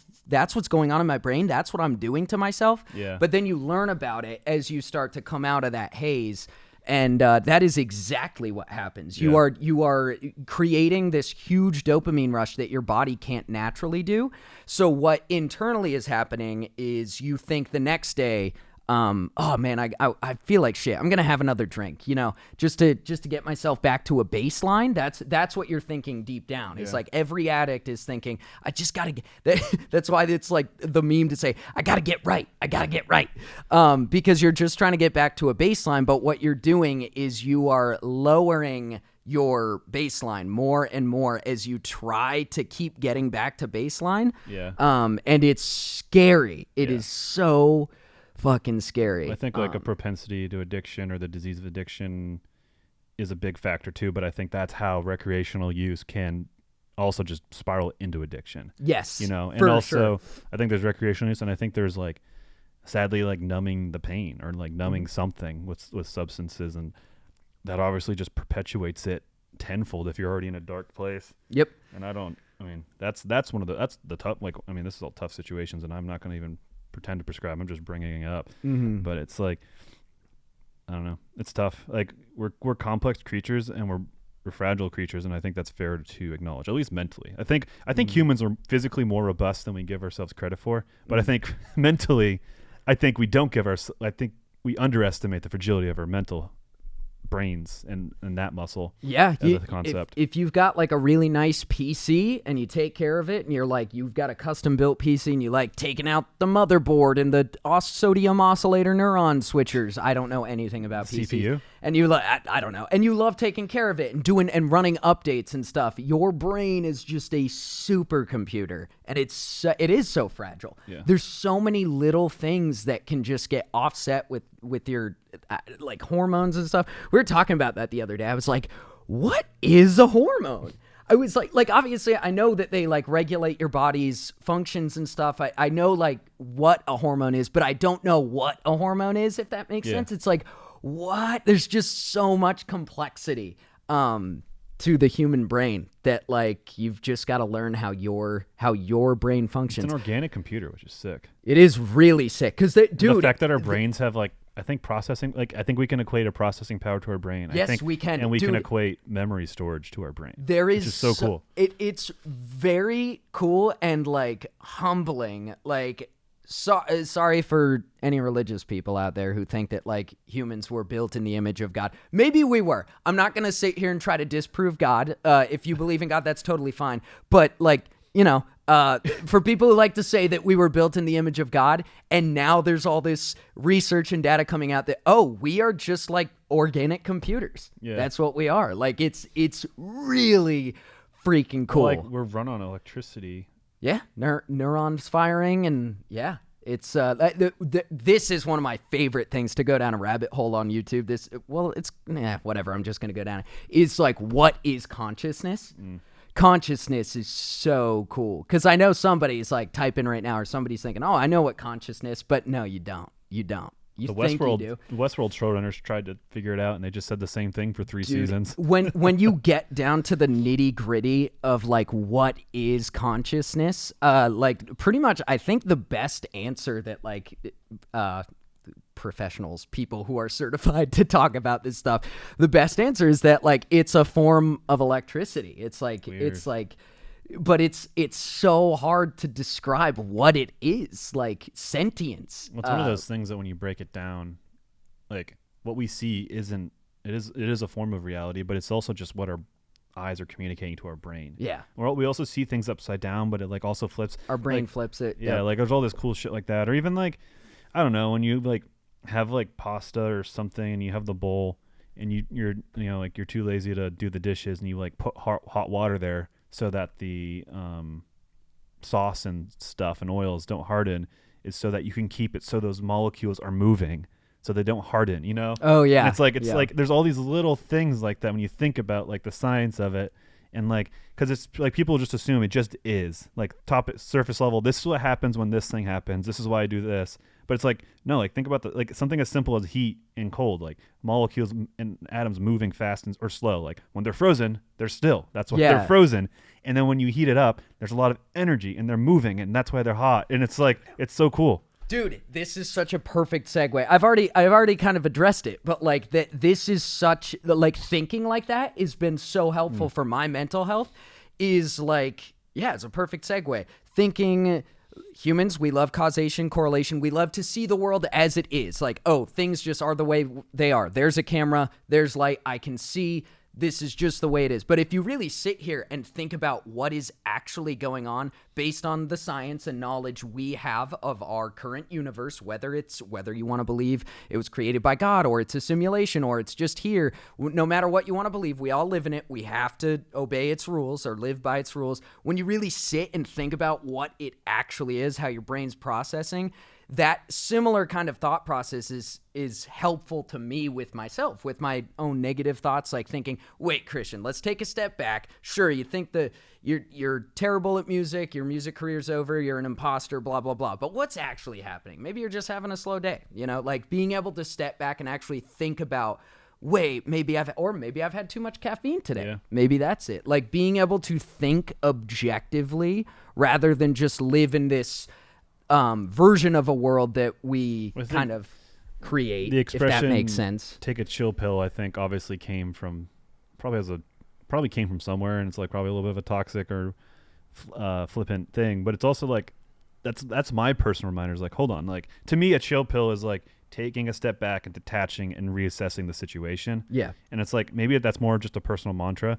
going on in my brain. That's what I'm doing to myself. Yeah. But then you learn about it as you start to come out of that haze. And that is exactly what happens. You are creating this huge dopamine rush that your body can't naturally do. So what internally is happening is you think the next day, oh man, I feel like shit. I'm gonna have another drink, just to get myself back to a baseline. That's what you're thinking deep down. It's like every addict is thinking, I just gotta get. That's why it's like the meme to say, I gotta get right. Because you're just trying to get back to a baseline. But what you're doing is you are lowering your baseline more and more as you try to keep getting back to baseline. Yeah. And it's scary. It is so fucking scary. I think like a propensity to addiction or the disease of addiction is a big factor too, but I think that's how recreational use can also just spiral into addiction. Yes. And also I think there's recreational use, and I think there's like sadly like numbing the pain or like numbing something with substances, and that obviously just perpetuates it tenfold if you're already in a dark place. Yep. And that's the tough, this is all tough situations, and I'm not going to even pretend to prescribe. I'm just bringing it up. Mm-hmm. But it's like, I don't know. It's tough. Like we're complex creatures, and we're fragile creatures, and I think that's fair to acknowledge, at least mentally. I think humans are physically more robust than we give ourselves credit for, but I think mentally, I think we underestimate the fragility of our mental brains and that muscle. Yeah, the concept. If you've got like a really nice PC and you take care of it, and you're like, you've got a custom built PC and you like taking out the motherboard and the sodium oscillator neuron switchers. I don't know anything about PCs. CPU? And you I don't know. And you love taking care of it and doing and running updates and stuff. Your brain is just a supercomputer, and it is so fragile. Yeah. There's so many little things that can just get offset with your like hormones and stuff. We were talking about that the other day. I was like, what is a hormone? I was like obviously I know that they like regulate your body's functions and stuff. I know like what a hormone is, but I don't know what a hormone is, if that makes sense. It's like, what? There's just so much complexity to the human brain that like you've just got to learn how your brain functions. It's an organic computer, which is sick. It is really sick because the fact that our brains have like, I think processing, like I think we can equate a processing power to our brain. Yes, I think, we can. And we can equate memory storage to our brain. There is, which is so cool. It's very cool and like humbling. Like, sorry for any religious people out there who think that like humans were built in the image of God. Maybe we were. I'm not gonna sit here and try to disprove God. If you believe in God, that's totally fine. But like, for people who like to say that we were built in the image of God, and now there's all this research and data coming out that, we are just like organic computers. Yeah. That's what we are. Like, it's really freaking cool. Like, we're run on electricity. Yeah. Neurons firing, and yeah. It's this is one of my favorite things to go down a rabbit hole on YouTube. Whatever. I'm just going to go down it. It's like, what is consciousness? Consciousness is so cool, because I know somebody's like typing right now, or somebody's thinking, oh, I know what consciousness, but no, you don't. You think you do. The Westworld showrunners tried to figure it out, and they just said the same thing for 3 seasons. When you get down to the nitty gritty of like what is consciousness, like pretty much, I think the best answer that like professionals, people who are certified to talk about this stuff, the best answer is that like it's a form of electricity. It's like weird. It's like, but it's so hard to describe what it is. Like sentience. Well, it's one of those things that when you break it down, like what we see it is a form of reality, but it's also just what our eyes are communicating to our brain. Yeah. Or we also see things upside down, but it like also flips. Our brain like, flips it. Yeah, like there's all this cool shit like that. Or even like, I don't know, when you like have like pasta or something, and you have the bowl, and you're like you're too lazy to do the dishes, and you like put hot water there so that the sauce and stuff and oils don't harden, is so that you can keep it so those molecules are moving so they don't harden, Oh yeah. And it's like there's all these little things like that when you think about like the science of it, and like because it's like people just assume it just is like surface level. This is what happens when this thing happens. This is why I do this. But it's like, no, like think about like something as simple as heat and cold, like molecules and atoms moving fast or slow. Like when they're frozen, they're still. That's why they're frozen. And then when you heat it up, there's a lot of energy and they're moving, and that's why they're hot. And it's like, it's so cool. Dude, this is such a perfect segue. I've already kind of addressed it, but like that, this is such like thinking like that has been so helpful for my mental health. Is like, yeah, it's a perfect segue. Thinking, humans, we love causation, correlation. We love to see the world as it is. Like, oh, things just are the way they are. There's a camera, there's light, I can see. This is just the way it is. But if you really sit here and think about what is actually going on based on the science and knowledge we have of our current universe, whether you want to believe it was created by God or it's a simulation or it's just here, no matter what you want to believe, we all live in it. We have to obey its rules or live by its rules. When you really sit and think about what it actually is, how your brain's processing, that similar kind of thought process is helpful to me with myself, with my own negative thoughts, like thinking, wait, Christian, let's take a step back. Sure, you think that you're terrible at music, your music career's over, you're an imposter, blah, blah, blah. But what's actually happening? Maybe you're just having a slow day, like being able to step back and actually think about, wait, maybe I've had too much caffeine today. Yeah. Maybe that's it. Like being able to think objectively rather than just live in this version of a world that we kind of create, the if expression, that makes sense. Take a chill pill, I think obviously came from somewhere, and it's like probably a little bit of a toxic or flippant thing, but it's also like that's my personal reminder is like, hold on, like to me a chill pill is like taking a step back and detaching and reassessing the situation. Yeah. And it's like maybe that's more just a personal mantra.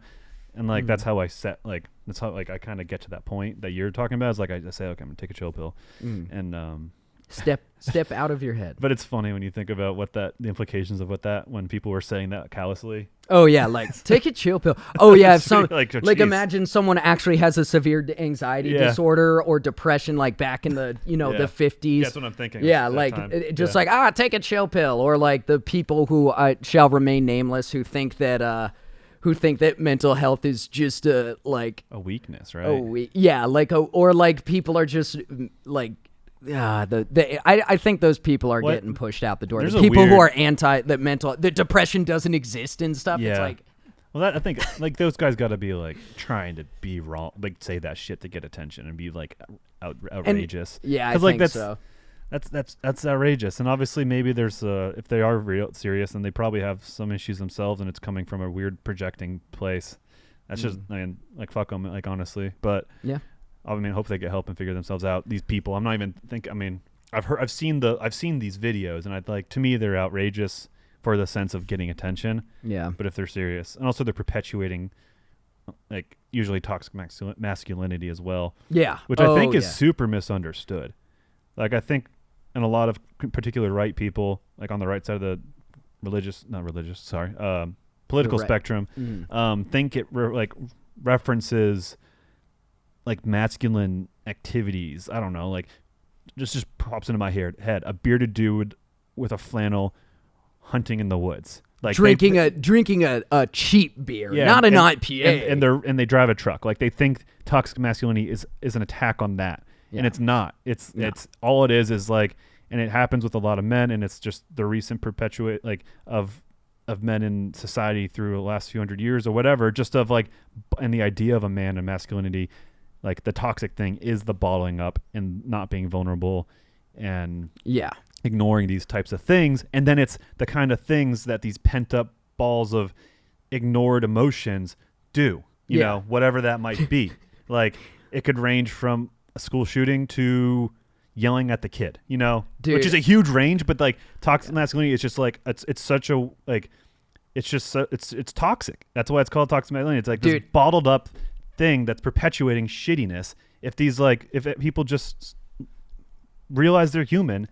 And like that's how I I kind of get to that point that you're talking about. Is like I say, okay, I'm gonna take a chill pill, and step out of your head. But it's funny when you think about the implications of when people were saying that callously. Oh yeah, like take a chill pill. Oh yeah, if like imagine someone actually has a severe anxiety disorder or depression, like back in the the 50s. Yeah, that's what I'm thinking. Yeah, like take a chill pill, or like the people who shall remain nameless who think that mental health is just like a weakness, right? Or like people are just like, I think those people are getting pushed out the door. The people who are that depression doesn't exist and stuff. Yeah. It's like, well, I think like those guys got to be like trying to be wrong, like say that shit to get attention and be like outrageous. I think so. That's outrageous, and obviously maybe there's if they are real serious, then they probably have some issues themselves, and it's coming from a weird projecting place. That's just, I mean, like fuck them, like honestly. But yeah, I mean, hope they get help and figure themselves out. These people, I'm not even think. I mean, I've seen these videos, and I'd like, to me they're outrageous for the sense of getting attention. Yeah, but if they're serious, and also they're perpetuating like usually toxic masculinity as well. Yeah, which I think is super misunderstood. Like I think. And a lot of particular right people, like on the right side of the political spectrum, think it references like masculine activities. I don't know, like just pops into my head. A bearded dude with a flannel hunting in the woods, like drinking a cheap beer, not an IPA, and they drive a truck. Like they think toxic masculinity is an attack on that. Yeah. And it's not. It's all it is like, and it happens with a lot of men, and it's just the recent perpetuate like of men in society through the last few hundred years or whatever, just of like, and the idea of a man and masculinity, like the toxic thing is the bottling up and not being vulnerable and ignoring these types of things. And then it's the kind of things that these pent up balls of ignored emotions do, you know, whatever that might be. Like it could range from a school shooting to yelling at the kid, you know, which is a huge range, but like toxic masculinity is just like, it's such a, like, it's just, it's toxic. That's why it's called toxic masculinity. It's like this bottled up thing that's perpetuating shittiness. If people just realize they're human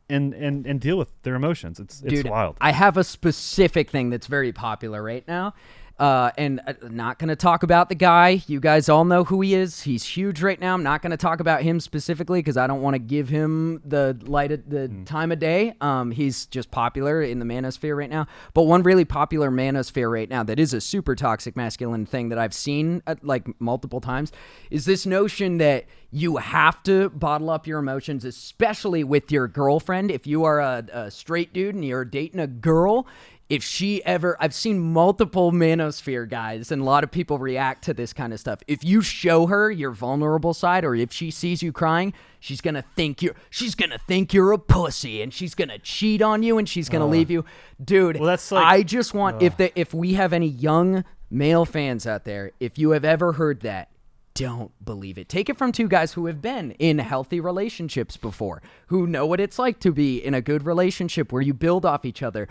and deal with their emotions, it's wild. I have a specific thing that's very popular right now. And not going to talk about the guy. You guys all know who he is. He's huge right now. I'm not going to talk about him specifically because I don't want to give him the time of day. He's just popular in the manosphere right now. But one really popular manosphere right now that is a super toxic masculine thing that I've seen like multiple times is this notion that you have to bottle up your emotions, especially with your girlfriend. If you are a straight dude and you're dating a girl, if she ever, I've seen multiple manosphere guys and a lot of people react to this kind of stuff. If you show her your vulnerable side, or if she sees you crying, she's going to think you're a pussy, and she's going to cheat on you, and she's going to leave you. Dude, well, that's like, I just want, if we have any young male fans out there, if you have ever heard that, don't believe it. Take it from two guys who have been in healthy relationships before, who know what it's like to be in a good relationship where you build off each other.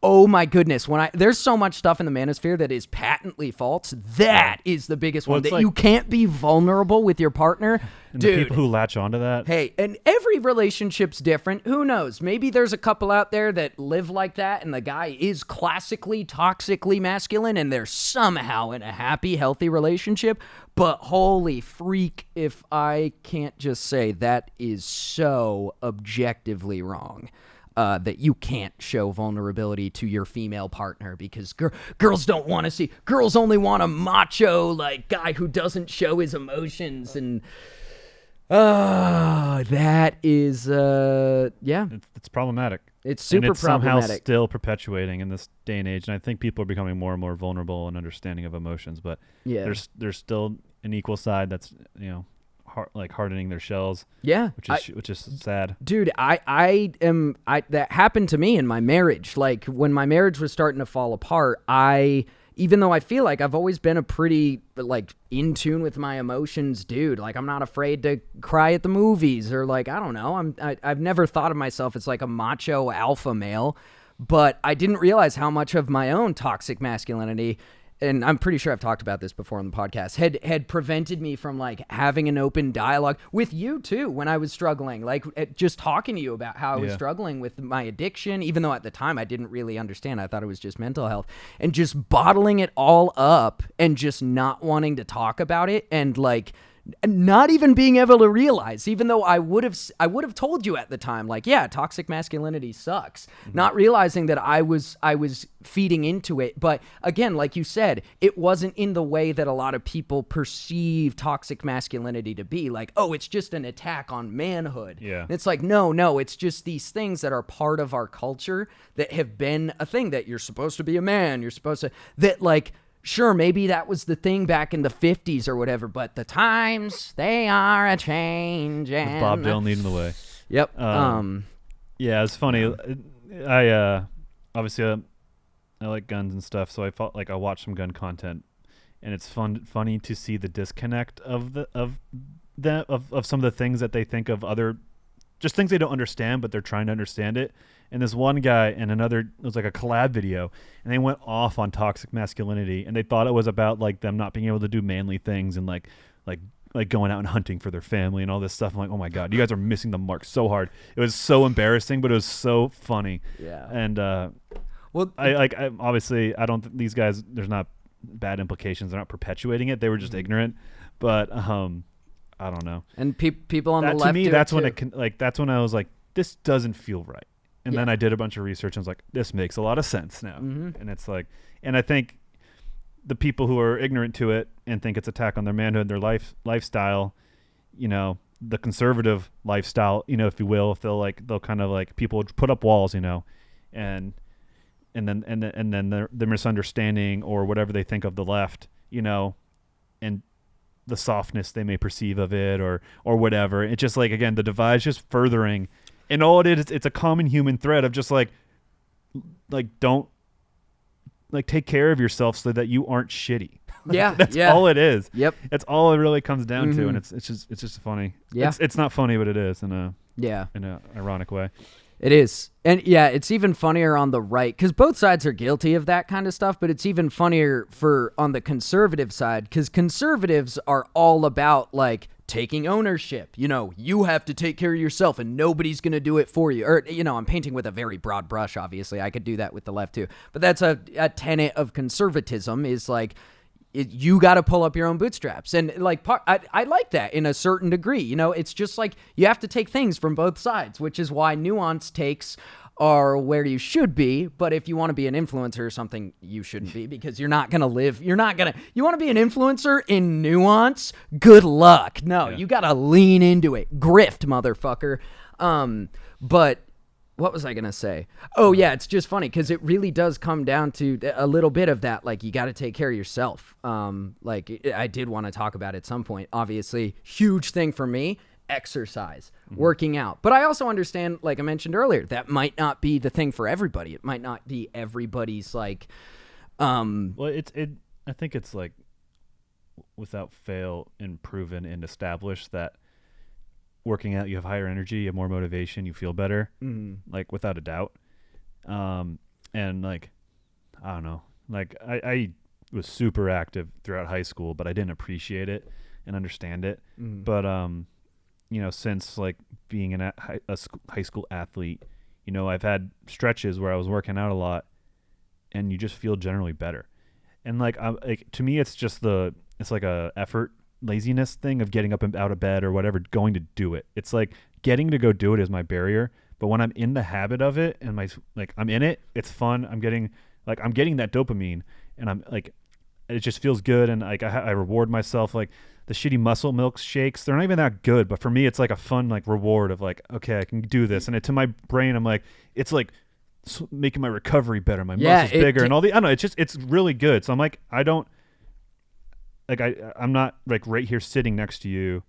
Oh my goodness, there's so much stuff in the manosphere that is patently false. That is the biggest one. That, like, you can't be vulnerable with your partner. And dude, the people who latch onto that. Hey, and every relationship's different. Who knows? Maybe there's a couple out there that live like that, and the guy is classically, toxically masculine, and they're somehow in a happy, healthy relationship. But holy freak, if I can't just say that is so objectively wrong. That you can't show vulnerability to your female partner because girls don't want to see. Girls only want a macho like guy who doesn't show his emotions, and that is It's problematic. It's super and it's problematic. Somehow still perpetuating in this day and age, and I think people are becoming more and more vulnerable and understanding of emotions. But there's still an equal side that's hardening their shells. Yeah, which is sad. Dude, that happened to me in my marriage. Like when my marriage was starting to fall apart, even though I feel like I've always been a pretty like in tune with my emotions dude, like I'm not afraid to cry at the movies, or like I don't know, I've never thought of myself as like a macho alpha male, but I didn't realize how much of my own toxic masculinity, and I'm pretty sure I've talked about this before on the podcast, had prevented me from like having an open dialogue with you too when I was struggling, like just talking to you about how I was struggling with my addiction, even though at the time I didn't really understand. I thought it was just mental health, and just bottling it all up and just not wanting to talk about it, and like not even being able to realize, even though I would have told you at the time, like, yeah, toxic masculinity sucks, not realizing that I was feeding into it. But again, like you said, it wasn't in the way that a lot of people perceive toxic masculinity to be, like, oh, it's just an attack on manhood. Yeah. It's like, no, it's just these things that are part of our culture that have been a thing, that you're supposed to be a man, you're supposed to, that like, sure, maybe that was the thing back in the 50s or whatever, but the times, they are a-changing. With Bob Dylan leading the way. Yep. Yeah, it's funny. I obviously I like guns and stuff, so I felt like I watched some gun content, and it's funny to see the disconnect of some of the things that they think of other, just things they don't understand, but they're trying to understand it. And this one guy and another, it was like a collab video, and they went off on toxic masculinity, and they thought it was about like them not being able to do manly things and like going out and hunting for their family and all this stuff. I'm like, oh my God, you guys are missing the mark so hard. It was so embarrassing, but it was so funny. Yeah. And well, I don't, these guys, there's not bad implications. They're not perpetuating it. They were just ignorant. But I don't know. And people on that, the left, to me, do that's it when too. that's when I was like, this doesn't feel right. And then I did a bunch of research and was like, this makes a lot of sense now. And it's like, and I think the people who are ignorant to it and think it's attack on their manhood, their lifestyle, the conservative lifestyle, if you will, if they'll kind of like, people put up walls, and then the misunderstanding or whatever they think of the left, and the softness they may perceive of it or whatever. It's just like, again, the divide's just furthering. And all it is, it's a common human thread of just like don't take care of yourself so that you aren't shitty. Yeah, that's all it is. Yep, that's all it really comes down to, and it's just funny. Yeah, it's not funny, but it is in a ironic way. It is. And yeah, it's even funnier on the right, because both sides are guilty of that kind of stuff, but it's even funnier on the conservative side, because conservatives are all about like taking ownership. You have to take care of yourself and nobody's going to do it for you. Or, I'm painting with a very broad brush, obviously. I could do that with the left too. But that's a tenet of conservatism, is like, you got to pull up your own bootstraps. And like, I like that in a certain degree. It's just like you have to take things from both sides, which is why nuanced takes are where you should be. But if you want to be an influencer or something, you shouldn't be, because you want to be an influencer in nuance? Good luck. No, You got to lean into it. Grift, motherfucker. But What was I going to say? Oh, yeah, it's just funny because it really does come down to a little bit of that. Like, you got to take care of yourself. Like, I did want to talk about at some point. Obviously, huge thing for me, exercise, working out. But I also understand, like I mentioned earlier, that might not be the thing for everybody. It might not be everybody's, like... Well, I think it's, like, without fail and proven and established that working out, you have higher energy, you have more motivation, you feel better, like without a doubt. And like, I don't know, like I was super active throughout high school, but I didn't appreciate it and understand it. But, you know, since like being a high school athlete, you know, I've had stretches where I was working out a lot and you just feel generally better. And like, to me, it's just it's like a effort laziness thing of getting up and out of bed or whatever, going to do it. It's like getting to go do it is my barrier. But when I'm in the habit of it and I'm in it, it's fun. I'm getting that dopamine and I'm like, it just feels good. And like, I reward myself. Like the shitty muscle milk shakes, they're not even that good. But for me, it's like a fun, like reward of like, okay, I can do this. And to my brain, I'm like, it's like making my recovery better. My muscles bigger and all I don't know. It's really good. So I'm like, I'm not like right here sitting next to you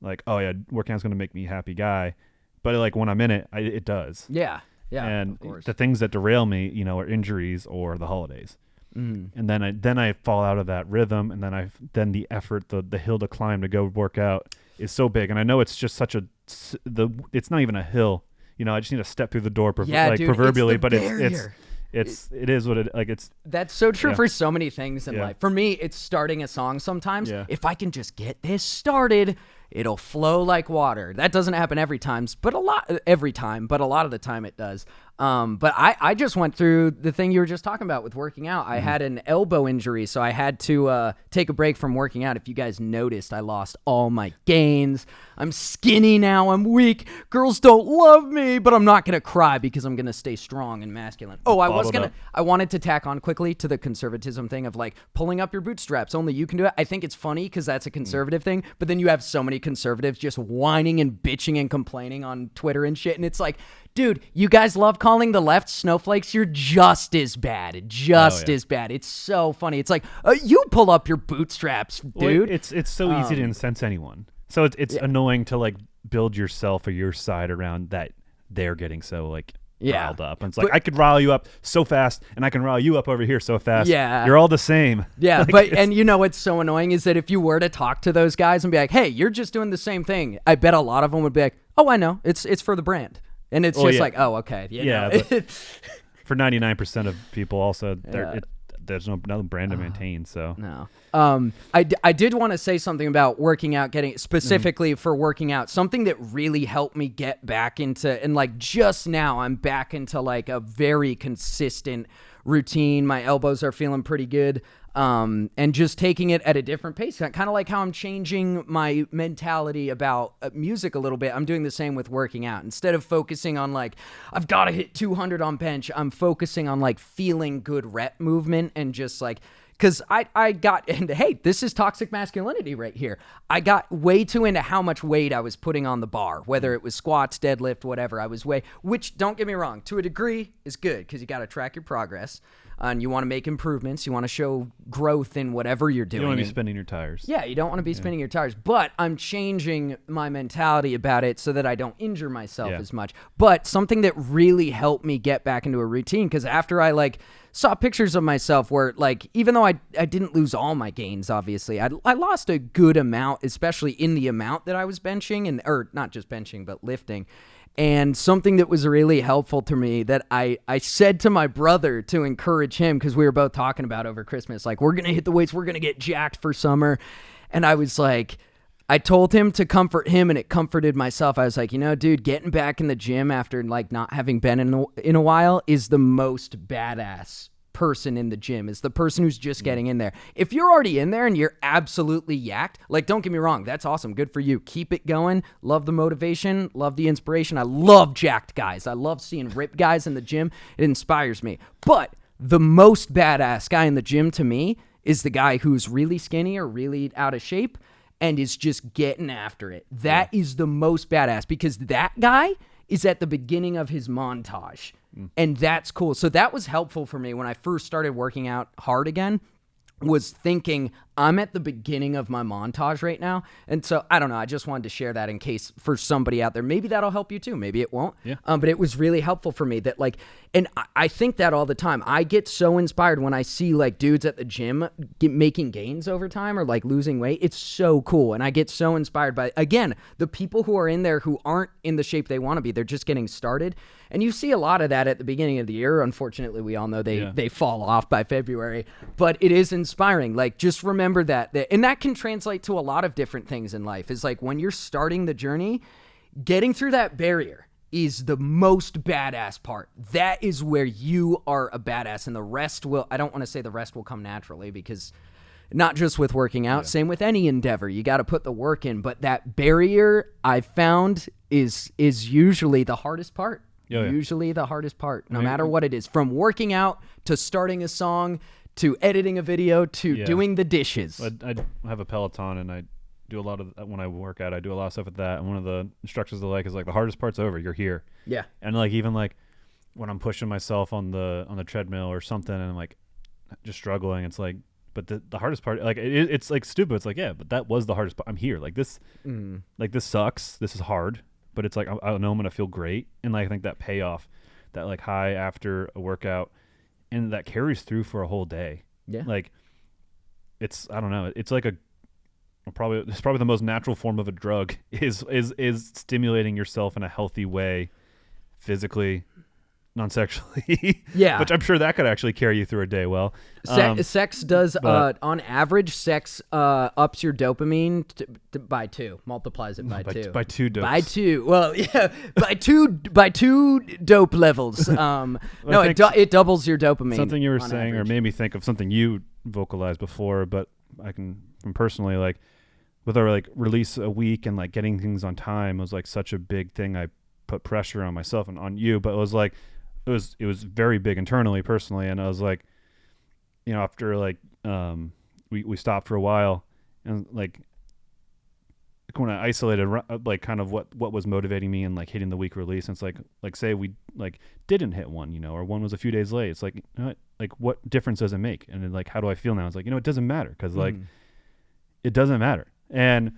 like, oh yeah, working out's going to make me a happy guy. But like when I'm in it, it does. Yeah. Yeah. And of course. the things that derail me, you know, are injuries or the holidays. And then I fall out of that rhythm. And then the effort, the hill to climb to go work out is so big. And I know it's just it's not even a hill, you know, I just need to step through the door proverbially, but it is what it like. That's so true for so many things in life. For me, it's starting a song sometimes. Yeah. If I can just get this started, it'll flow like water. That doesn't happen every time, but a lot of the time it does. But I just went through the thing you were just talking about with working out. I had an elbow injury, so I had to take a break from working out. If you guys noticed, I lost all my gains. I'm skinny now. I'm weak. Girls don't love me, but I'm not going to cry because I'm going to stay strong and masculine. Oh, I wanted to tack on quickly to the conservatism thing of like pulling up your bootstraps. Only you can do it. I think it's funny because that's a conservative thing, but then you have so many conservatives just whining and bitching and complaining on Twitter and shit. And it's like, dude, you guys love calling the left snowflakes. You're just as bad. As bad. It's so funny. It's like, you pull up your bootstraps, dude. Well, it's so easy to incense anyone. So it's annoying to like build yourself or your side around that they're getting so like riled up. And it's like, I could rile you up so fast and I can rile you up over here so fast. Yeah. You're all the same. Yeah. Like, and you know what's so annoying is that if you were to talk to those guys and be like, hey, you're just doing the same thing, I bet a lot of them would be like, oh, I know. It's for the brand. And it's like, oh, okay. But for 99% of people also, there's no brand to maintain. So no. I did want to say something about working out, getting specifically for working out, something that really helped me get back into, and like just now I'm back into like a very consistent routine. My elbows are feeling pretty good. And just taking it at a different pace, kind of like how I'm changing my mentality about music a little bit. I'm doing the same with working out. Instead of focusing on like, I've got to hit 200 on bench, I'm focusing on like feeling good rep movement and just like, because I got into, hey, this is toxic masculinity right here. I got way too into how much weight I was putting on the bar, whether it was squats, deadlift, whatever. I was which don't get me wrong, to a degree is good because you got to track your progress. And you want to make improvements. You want to show growth in whatever you're doing. You don't want to be spinning your tires. Yeah, you don't want to be spinning your tires. But I'm changing my mentality about it so that I don't injure myself as much. But something that really helped me get back into a routine, because after I like saw pictures of myself where like, even though I didn't lose all my gains, obviously, I lost a good amount, especially in the amount that I was benching, or not just benching, but lifting. And something that was really helpful to me that I said to my brother to encourage him, because we were both talking about over Christmas, like, we're going to hit the weights, we're going to get jacked for summer. And I was like, I told him to comfort him, and it comforted myself. I was like, you know, dude, getting back in the gym after like not having been in a while is the most badass person in the gym, is the person who's just getting in there. If you're already in there and you're absolutely yacked, like, don't get me wrong, that's awesome, good for you, keep it going, love the motivation, love the inspiration. I love jacked guys, I love seeing ripped guys in the gym, it inspires me. But the most badass guy in the gym to me is the guy who's really skinny or really out of shape and is just getting after it. That is the most badass, because that guy is at the beginning of his montage. And that's cool. So that was helpful for me when I first started working out hard again, was thinking I'm at the beginning of my montage right now. And so I don't know, I just wanted to share that in case for somebody out there, maybe that'll help you too. Maybe it won't. Yeah. But it was really helpful for me that like, and I think that all the time. I get so inspired when I see like dudes at the gym making gains over time or like losing weight. It's so cool. And I get so inspired by, again, the people who are in there who aren't in the shape they want to be. They're just getting started. And you see a lot of that at the beginning of the year. Unfortunately, we all know they fall off by February. But it is inspiring. Like, just remember that. And that can translate to a lot of different things in life. Is like when you're starting the journey, getting through that barrier is the most badass part. That is where you are a badass. And the rest will, I don't want to say the rest will come naturally, because not just with working out, same with any endeavor. You got to put the work in. But that barrier, I found, is usually the hardest part. Usually the hardest part, no matter what it is, from working out to starting a song to editing a video to doing the dishes. I have a Peloton, and I do a lot of, when I work out, I do a lot of stuff with that. And one of the instructions I like is like, the hardest part's over. You're here. Yeah. And like, even like when I'm pushing myself on the treadmill or something, and I'm like just struggling, it's like, but the hardest part, like it's like stupid. It's like, yeah, but that was the hardest part. I'm here. Like this, like this sucks. This is hard. But it's like, I know I'm going to feel great. And like, I think that payoff, that like high after a workout, and that carries through for a whole day. Yeah. Like it's, I don't know. It's like it's probably the most natural form of a drug is stimulating yourself in a healthy way, physically, non-sexually. Yeah. Which I'm sure that could actually carry you through a day well. Sex does, on average, sex ups your dopamine by 2, multiplies it by 2. By 2 dopes. By 2. Well, yeah, by two dope levels. It doubles your dopamine. Something you were saying average. or made me think of something you vocalized before, but I can, from personally, like with our like release a week and like getting things on time was like such a big thing. I put pressure on myself and on you, but it was like, it was very big internally, personally. And I was like, you know, after like, we stopped for a while, and like when I isolated like kind of what was motivating me and like hitting the week release. And it's like say we like didn't hit one, you know, or one was a few days late. It's like, you know what difference does it make? And then like, how do I feel now? It's like, you know, it doesn't matter. Cause like it doesn't matter. And,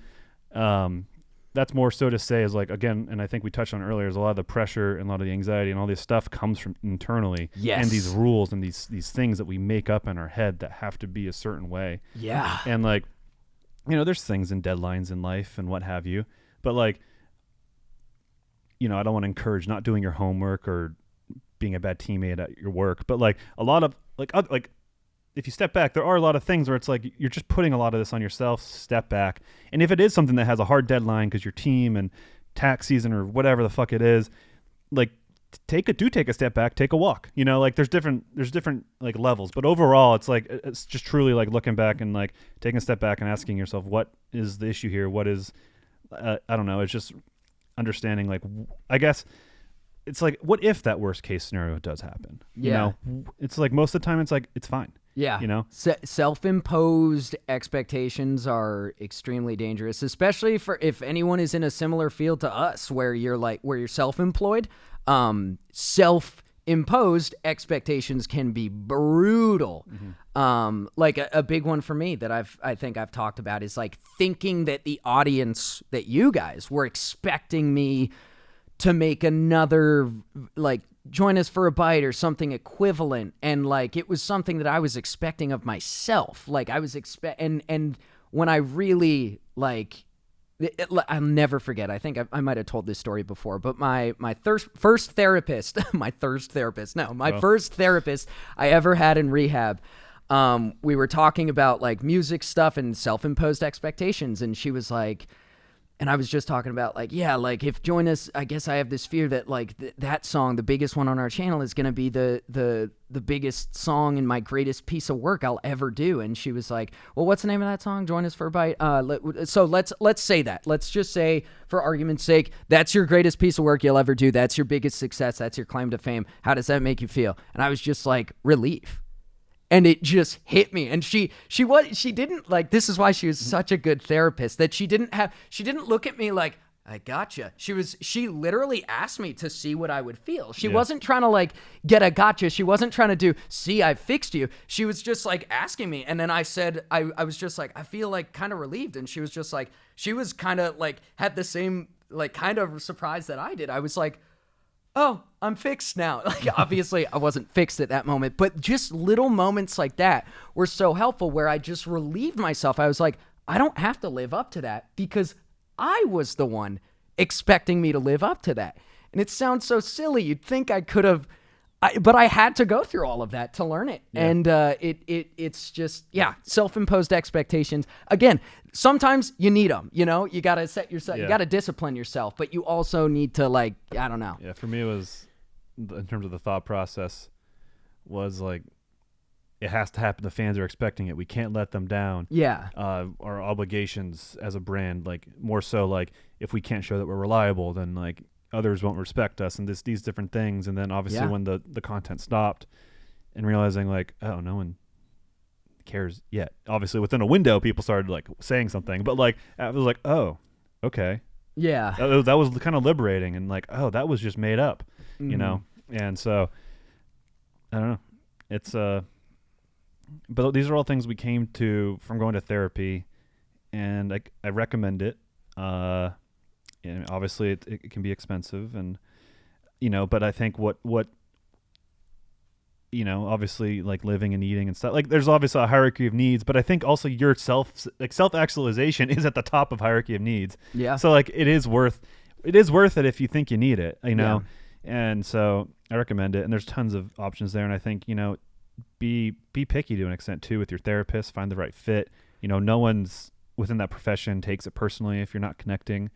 that's more so to say is like, again, and I think we touched on earlier, is a lot of the pressure and a lot of the anxiety and all this stuff comes from internally. Yes. And these rules and these things that we make up in our head that have to be a certain way. Yeah. And like, you know, there's things and deadlines in life and what have you, but like, you know, I don't want to encourage not doing your homework or being a bad teammate at your work, but like a lot of like if you step back, there are a lot of things where it's like you're just putting a lot of this on yourself. Step back. And if it is something that has a hard deadline because your team and tax season or whatever the fuck it is, like take a step back, take a walk. You know, like there's different like levels, but overall it's like, it's just truly like looking back and like taking a step back and asking yourself, what is the issue here? What is, I don't know. It's just understanding, like, I guess it's like, what if that worst case scenario does happen? Yeah. You know, it's like most of the time it's like, it's fine. Yeah. You know, self-imposed expectations are extremely dangerous, especially for if anyone is in a similar field to us, where you're self-employed. Self-imposed expectations can be brutal. Like a big one for me that I think I've talked about is like thinking that the audience, that you guys were expecting me to make another, like, join us for a bite or something equivalent, and like it was something that I was expecting of myself. Like I was and when I really like, I'll never forget. I think I might have told this story before, but my first therapist, my first therapist I ever had in rehab. We were talking about like music stuff and self-imposed expectations, and she was like, and I was just talking about like, yeah, like if Join Us, I guess I have this fear that like that song, the biggest one on our channel, is going to be the biggest song and my greatest piece of work I'll ever do. And she was like, well, what's the name of that song? Join Us for a Bite. So let's say that. Let's just say, for argument's sake, that's your greatest piece of work you'll ever do. That's your biggest success. That's your claim to fame. How does that make you feel? And I was just like, relief. And it just hit me. And she didn't like, this is why she was such a good therapist, that she didn't look at me like, I gotcha. She literally asked me to see what I would feel. She wasn't trying to like get a gotcha. She wasn't trying to do, see, I fixed you. She was just like asking me. And then I said, I was just like, I feel like kind of relieved. And she was just like, she was kind of like, had the same like kind of surprise that I did. I was like, oh, I'm fixed now. Like, obviously I wasn't fixed at that moment, but just little moments like that were so helpful where I just relieved myself. I was like, I don't have to live up to that because I was the one expecting me to live up to that. And it sounds so silly. You'd think I could have, but I had to go through all of that to learn it. Yeah. And it's just, self-imposed expectations. Again, sometimes you need them, you know, you got to set yourself, you got to discipline yourself, but you also need to like, I don't know. Yeah. For me, it was, in terms of the thought process, was like, it has to happen. The fans are expecting it. We can't let them down. Yeah. Our obligations as a brand, like more so like if we can't show that we're reliable, then like others won't respect us and these different things. And then obviously when the content stopped and realizing like, oh, no one cares yet. Obviously within a window, people started like saying something, but like, I was like, oh, okay. Yeah. That was kind of liberating and like, oh, that was just made up, you know? And so I don't know. It's, but these are all things we came to from going to therapy, and I recommend it. And obviously it can be expensive, and you know, but I think what you know, obviously like living and eating and stuff, like there's obviously a hierarchy of needs, but I think also your self-actualization is at the top of hierarchy of needs. Yeah. So like it is worth it if you think you need it, you know. Yeah. And so I recommend it, and there's tons of options there, and I think, you know, be picky to an extent too with your therapist. Find the right fit. You know, no one's within that profession takes it personally if you're not connecting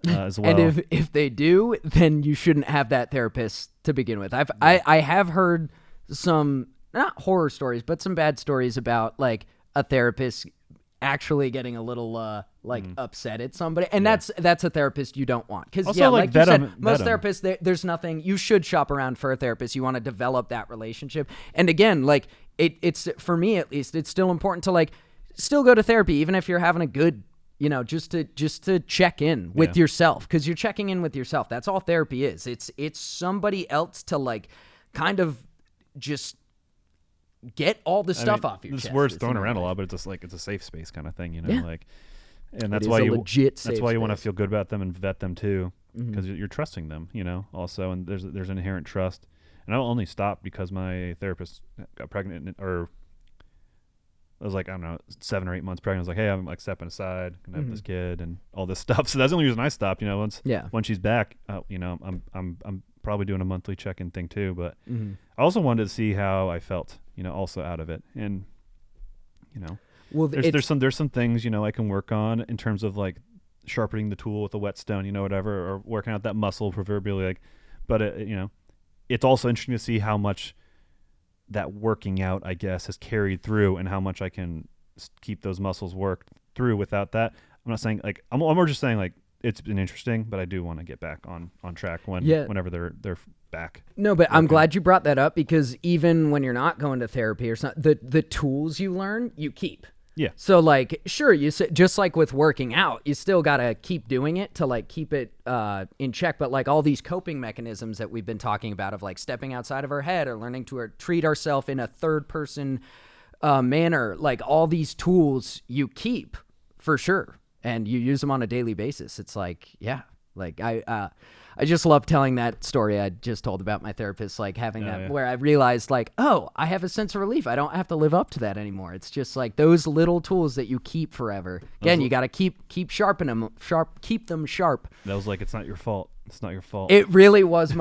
as well. And if they do, then you shouldn't have that therapist to begin with. I have heard some, not horror stories, but some bad stories about like a therapist actually getting a little upset at somebody, and that's a therapist you don't want, because like you said, most therapists, there's nothing. You should shop around for a therapist. You want to develop that relationship, and again, like it's for me at least, it's still important to like still go to therapy even if you're having a good, you know, just to check in with yourself, because you're checking in with yourself. That's all therapy is. It's somebody else to like kind of just get all the stuff off your chest. This word's thrown around a lot, but it's just like it's a safe space kind of thing, you know. Like, and that's why you want to feel good about them and vet them too, because you're trusting them, you know. Also, and there's inherent trust. And I only stopped because my therapist got pregnant, or I was like, I don't know, 7 or 8 months pregnant. I was like, hey, I'm like stepping aside, gonna have this kid and all this stuff. So that's the only reason I stopped. You know, once she's back, you know, I'm probably doing a monthly check-in thing too. But I also wanted to see how I felt, you know, also out of it. And you know, well, there's some things, you know, I can work on in terms of like sharpening the tool with a whetstone, you know, whatever, or working out that muscle proverbially. Like, but you know, it's also interesting to see how much that working out, I guess, has carried through, and how much I can keep those muscles worked through without that. I'm not saying like I'm more just saying like it's been interesting, but I do want to get back on track whenever they're back. No, but I'm glad you brought that up, because even when you're not going to therapy or something, the tools you learn, you keep. Yeah. So like, sure, just like with working out, you still got to keep doing it to like keep it in check. But like all these coping mechanisms that we've been talking about of like stepping outside of our head or learning to treat ourselves in a third person manner, like all these tools you keep for sure. And you use them on a daily basis. It's like, yeah, like I just love telling that story I just told about my therapist, like having where I realized like, oh, I have a sense of relief. I don't have to live up to that anymore. It's just like those little tools that you keep forever. Again, you got to keep sharpening them, keep them sharp. That was like, it's not your fault. It's not your fault. It really was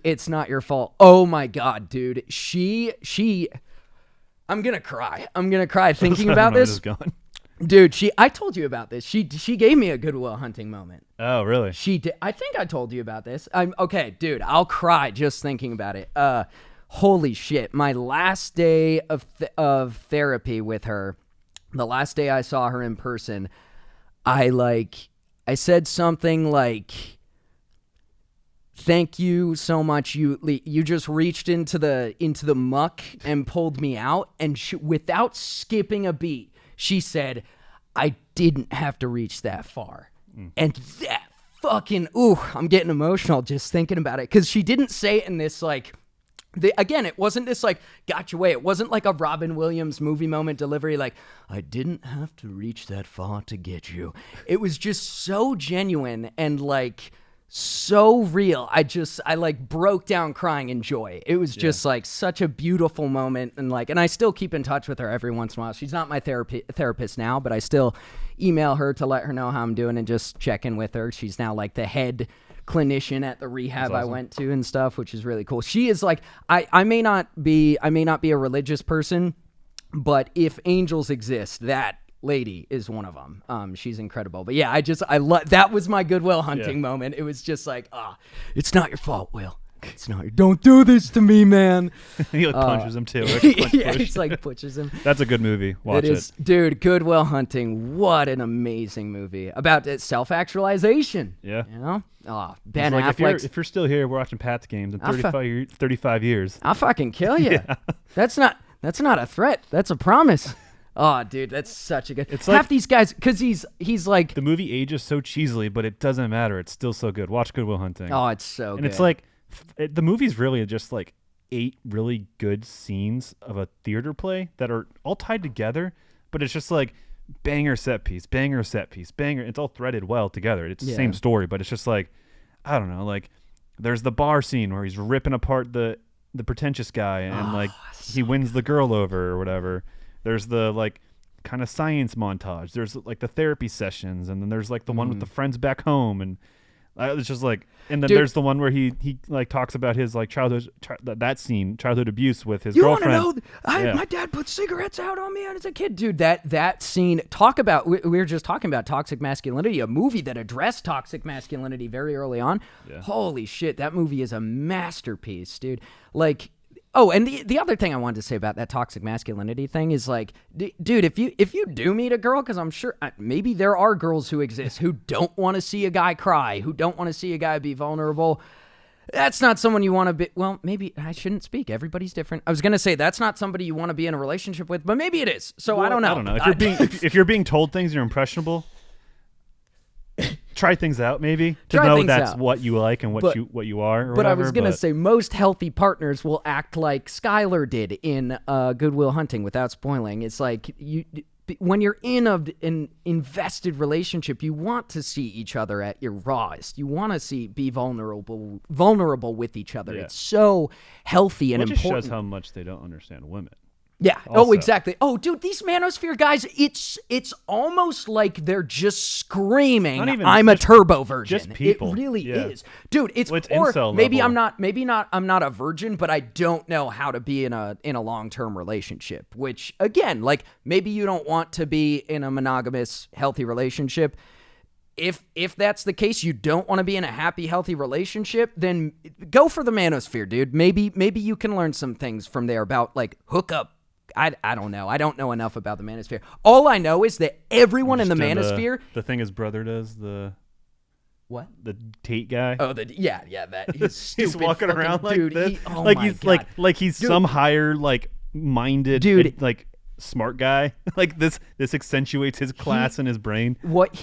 it's not your fault. Oh my God, dude. I'm going to cry thinking about this. Dude, I told you about this. She gave me a Good Will Hunting moment. Oh, really? She did. I think I told you about this. Okay, dude, I'll cry just thinking about it. Holy shit. My last day of therapy with her, the last day I saw her in person, I said something like, thank you so much. You just reached into the muck and pulled me out, and without skipping a beat, she said, I didn't have to reach that far. And that fucking, I'm getting emotional just thinking about it. Because she didn't say it in this, like, again, it wasn't this, like, got your way. It wasn't like a Robin Williams movie moment delivery, like, I didn't have to reach that far to get you. It was just so genuine and, like, so real. I like broke down crying in joy. It was just like such a beautiful moment, and I still keep in touch with her every once in a while. She's not my therapist now, but I still email her to let her know how I'm doing and just check in with her. She's now like the head clinician at the rehab I went to and stuff, which is really cool. She is like, I may not be a religious person, but if angels exist, that lady is one of them. She's incredible. But yeah, that was my Good Will Hunting moment. It was just like, it's not your fault, Will. It's not your, don't do this to me, man. He like punches him too. Yeah, he's like pushes him. That's a good movie. Watch it. Dude, Good Will Hunting. What an amazing movie about self-actualization. Yeah. You know? Ben like Affleck. if you're still here, we're watching Pat's games in 35 years. I'll fucking kill you. Yeah. That's not a threat. That's a promise. Oh, dude, that's such a good. It's half these guys, because he's like, the movie ages so cheesily, but it doesn't matter. It's still so good. Watch Good Will Hunting. Oh, it's so good. And it's like the movie's really just like 8 really good scenes of a theater play that are all tied together, but it's just like banger set piece, banger set piece, banger. It's all threaded well together. It's the same story, but it's just like, I don't know, like there's the bar scene where he's ripping apart the pretentious guy and he wins the girl over or whatever. There's the like kind of science montage. There's like the therapy sessions, and then there's like the one with the friends back home, and it's just like, and then there's the one where he like talks about his like childhood abuse with his girlfriend. You want to know? My dad put cigarettes out on me as a kid, dude. That scene. We were just talking about toxic masculinity, a movie that addressed toxic masculinity very early on. Yeah. Holy shit, that movie is a masterpiece, dude. Like. Oh, and the other thing I wanted to say about that toxic masculinity thing is like, dude, if you do meet a girl, because I'm sure maybe there are girls who exist who don't want to see a guy cry, who don't want to see a guy be vulnerable. That's not someone you want to be. Well, maybe I shouldn't speak. Everybody's different. I was gonna say that's not somebody you want to be in a relationship with, but maybe it is. So I don't know. I don't know. If you're being told things, you're impressionable. Try things out, maybe to know that's what you like and what you are. Or but I was gonna say most healthy partners will act like Skylar did in Good Will Hunting, without spoiling. It's like when you're in an invested relationship, you want to see each other at your rawest. You want to be vulnerable with each other. Yeah. It's so healthy and important. It just shows how much they don't understand women. Yeah. Also. Oh, exactly. Oh, dude, these Manosphere guys, it's almost like they're just screaming, "I'm a turbo virgin." Just people. It really is, dude. It's incel maybe level. I'm not a virgin, but I don't know how to be in a long-term relationship. Which again, like maybe you don't want to be in a monogamous, healthy relationship. If that's the case, you don't want to be in a happy, healthy relationship, then go for the Manosphere, dude. Maybe you can learn some things from there about like hookup. I don't know. I don't know enough about the Manosphere. All I know is that everyone in the Manosphere... The thing his brother does, What? The Tate guy. Oh, that he's stupid. He's walking around like dude, this, like he's some higher minded dude, like smart guy. Like this accentuates his class and his brain. What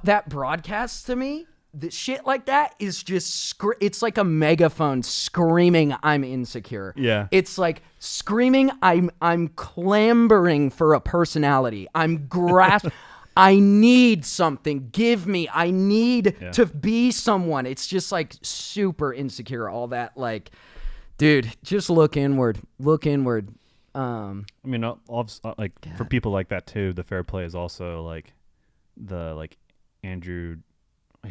that broadcasts to me, the shit like that is just it's like a megaphone screaming, "I'm insecure." Yeah, it's like screaming, I'm clambering for a personality. I'm I need something. Give me. I need to be someone. It's just like super insecure. All that, like, dude, just look inward. Look inward. I mean, like God. For people like that too, the fair play is also like the Andrew.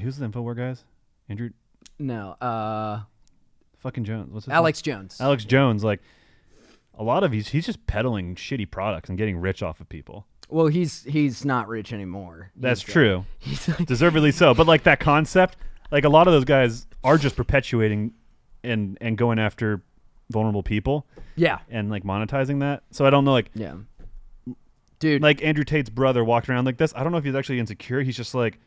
Who's the InfoWars guys? Andrew? No. Fucking Jones. What's his Alex name? Jones. Alex Jones. Like a lot of he's just peddling shitty products and getting rich off of people. Well, he's not rich anymore. That's true. He's like, deservedly so. But like that concept, like a lot of those guys are just perpetuating and going after vulnerable people. Yeah. And like monetizing that. So I don't know, like, yeah, dude, like Andrew Tate's brother walked around like this. I don't know if he's actually insecure. He's just like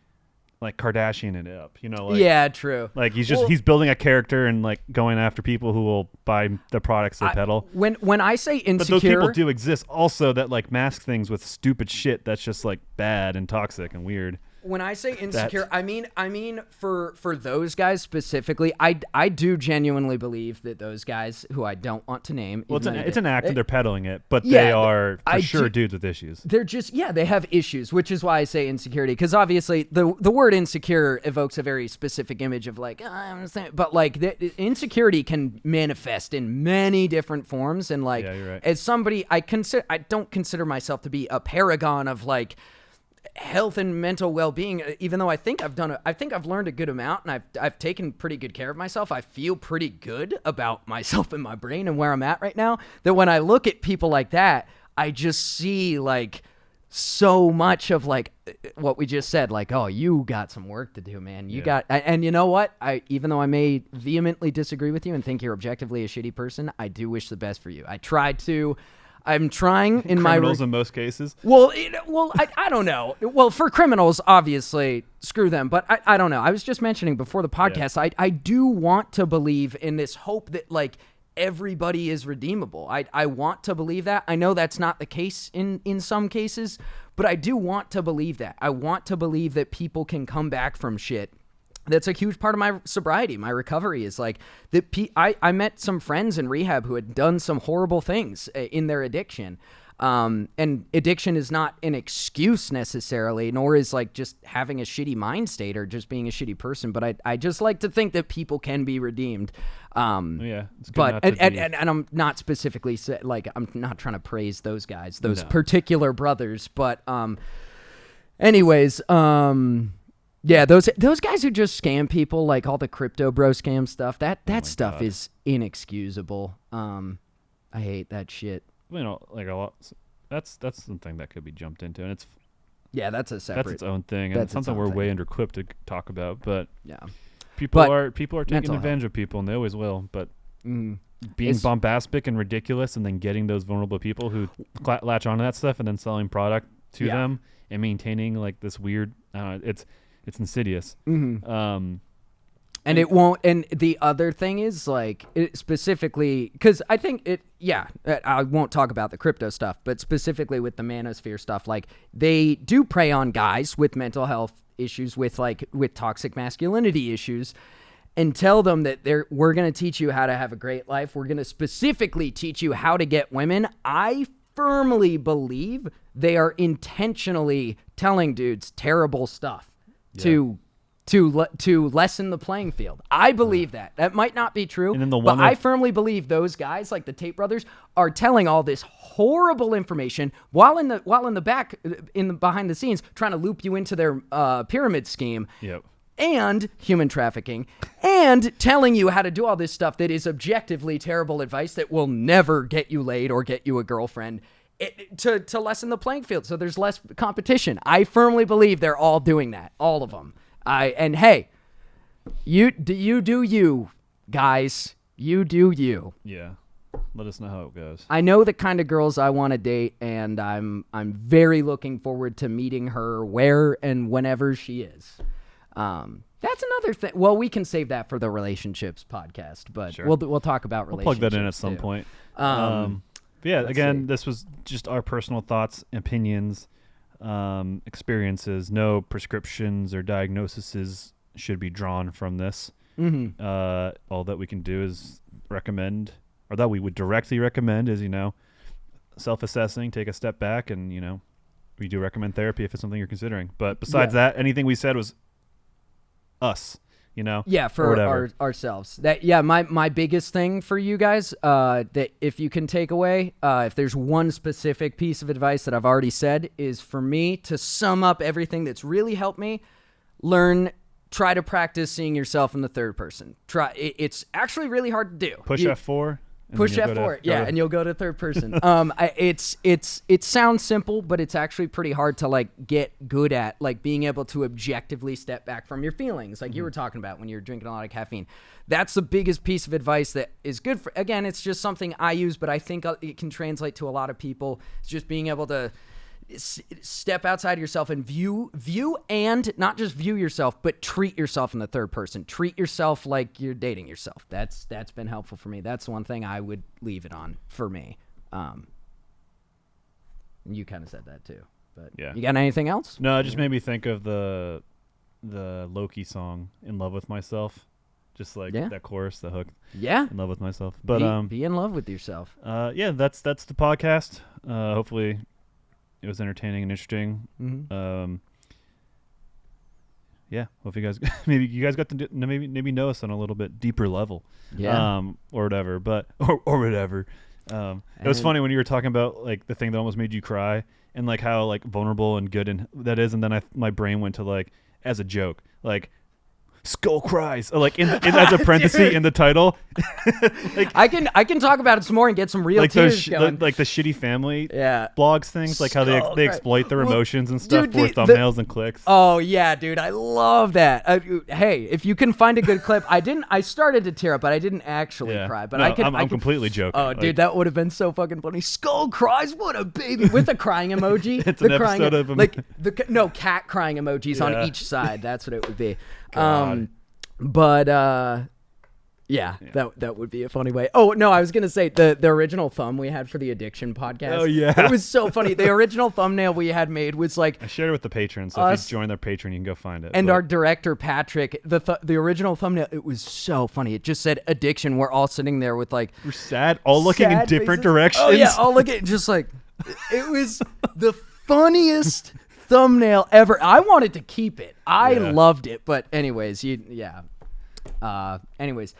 Kardashian it up, you know? Like, yeah, true. Like he's building a character and like going after people who will buy the products they peddle. When I say insecure, but those people do exist also that like mask things with stupid shit that's just like bad and toxic and weird. when I say insecure, I mean for those guys specifically, I do genuinely believe that those guys who I don't want to name. Well, it's an act and they're peddling it, but they are for sure dudes with issues. They're just they have issues, which is why I say insecurity, because obviously the word insecure evokes a very specific image of like, but like insecurity can manifest in many different forms, and like you're right. as somebody I don't consider myself to be a paragon of like health and mental well-being, even though I think I've learned a good amount, and I've taken pretty good care of myself. I feel pretty good about myself and my brain and where I'm at right now, that when I look at people like that, I just see like so much of like what we just said, like, oh, you got some work to do, man. And you know what? Even though I may vehemently disagree with you and think you're objectively a shitty person, I do wish the best for you. I'm trying in criminals in most cases. Well, I don't know. Well, for criminals, obviously, screw them. But I don't know. I was just mentioning before the podcast, I do want to believe in this hope that like everybody is redeemable. I want to believe that. I know that's not the case in some cases, but I do want to believe that. I want to believe that people can come back from shit. That's a huge part of my sobriety. My recovery is like that. I met some friends in rehab who had done some horrible things in their addiction. And addiction is not an excuse necessarily, nor is like just having a shitty mind state or just being a shitty person. But I just like to think that people can be redeemed. It's good but not to be. And I'm not specifically like I'm not trying to praise those guys, those particular brothers. But anyways. Yeah, those guys who just scam people, like all the crypto bro scam stuff, that stuff is inexcusable. I hate that shit. You know, like a lot. That's something that could be jumped into, and it's that's a separate. That's its own thing, and it's something we're way under-equipped to talk about. But people are taking advantage of people, and they always will. But being bombastic and ridiculous, and then getting those vulnerable people who latch onto that stuff, and then selling product to them, and maintaining like this weird. It's insidious. Mm-hmm. And it won't. And the other thing is like specifically because I think I won't talk about the crypto stuff, but specifically with the manosphere stuff, like they do prey on guys with mental health issues, with toxic masculinity issues, and tell them that we're going to teach you how to have a great life. We're going to specifically teach you how to get women. I firmly believe they are intentionally telling dudes terrible stuff. To lessen the playing field. I believe that. That might not be true, but I firmly believe those guys, like the Tate brothers, are telling all this horrible information while in the back, behind the scenes, trying to loop you into their pyramid scheme. Yep. And human trafficking, and telling you how to do all this stuff that is objectively terrible advice that will never get you laid or get you a girlfriend. To lessen the playing field, so there's less competition. I firmly believe they're all doing that, all of them. And hey, you do you, guys. You do you. Yeah. Let us know how it goes. I know the kind of girls I want to date, and I'm very looking forward to meeting her where and whenever she is. That's another thing. Well, we can save that for the relationships podcast, but we'll talk about relationships. We'll plug that in at some point. This was just our personal thoughts, opinions, experiences. No prescriptions or diagnoses should be drawn from this. Mm-hmm. All that we can do is recommend, or that we would directly recommend, is, self-assessing, take a step back, and, we do recommend therapy if it's something you're considering. But besides that, anything we said was us. For ourselves. My biggest thing for you guys, that if you can take away, if there's one specific piece of advice that I've already said, is for me to sum up everything that's really helped me. Try to practice seeing yourself in the third person. It's actually really hard to do. Push F4. Push F4, and you'll go to third person. It sounds simple, but it's actually pretty hard to like get good at, like being able to objectively step back from your feelings, like you were talking about when you're drinking a lot of caffeine. That's the biggest piece of advice that is good for. Again, it's just something I use, but I think it can translate to a lot of people. It's just being able to step outside yourself and view and not just view yourself, but treat yourself in the third person. Treat yourself like you're dating yourself. That's been helpful for me. That's one thing I would leave it on for me. You kind of said that too. But Yeah. you got anything else? No, it just made me think of the Loki song "In Love with Myself," just like that chorus, the hook. Yeah. In love with myself, but be in love with yourself. yeah, that's the podcast. Hopefully, it was entertaining and interesting. Mm-hmm. Yeah, hope you guys maybe you guys got to maybe know us on a little bit deeper level. Yeah. Or whatever, but or whatever. It was funny when you were talking about like the thing that almost made you cry and like how like vulnerable and good and that is, and then my brain went to like as a joke like Skull cries like in as a parenthesis in the title. Like I can talk about it some more and get some real like tears going. Like the shitty family yeah. blogs things like how they exploit their emotions and stuff dude, for thumbnails and clicks. Oh yeah, dude, I love that. Hey, if you can find a good clip, I started to tear up, but I didn't actually cry. But I'm completely joking. Oh, dude, that would have been so fucking funny. Skull cries, what a baby, with a crying emoji. It's an episode of like cat crying emojis on each side. That's what it would be. Yeah, that would be a funny way. Oh no, I was gonna say the original thumb we had for the addiction podcast. Oh yeah, it was so funny. The original thumbnail we had made was like I shared it with the patrons. So if you join their Patreon, you can go find it. And our director Patrick, the original thumbnail, it was so funny. It just said addiction. We're all sitting there with like we're sad, all looking in different directions. Oh yeah, all looking just like it was the funniest thumbnail ever. I wanted to keep it. I loved it. But anyways,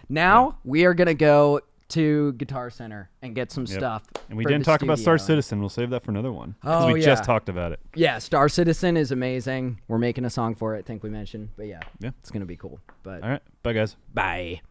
now we are gonna go to Guitar Center and get some stuff. And we didn't talk about Star Citizen. We'll save that for another one because we just talked about it. Yeah, Star Citizen is amazing. We're making a song for it. I think we mentioned, but yeah, it's gonna be cool. But all right, bye guys. Bye.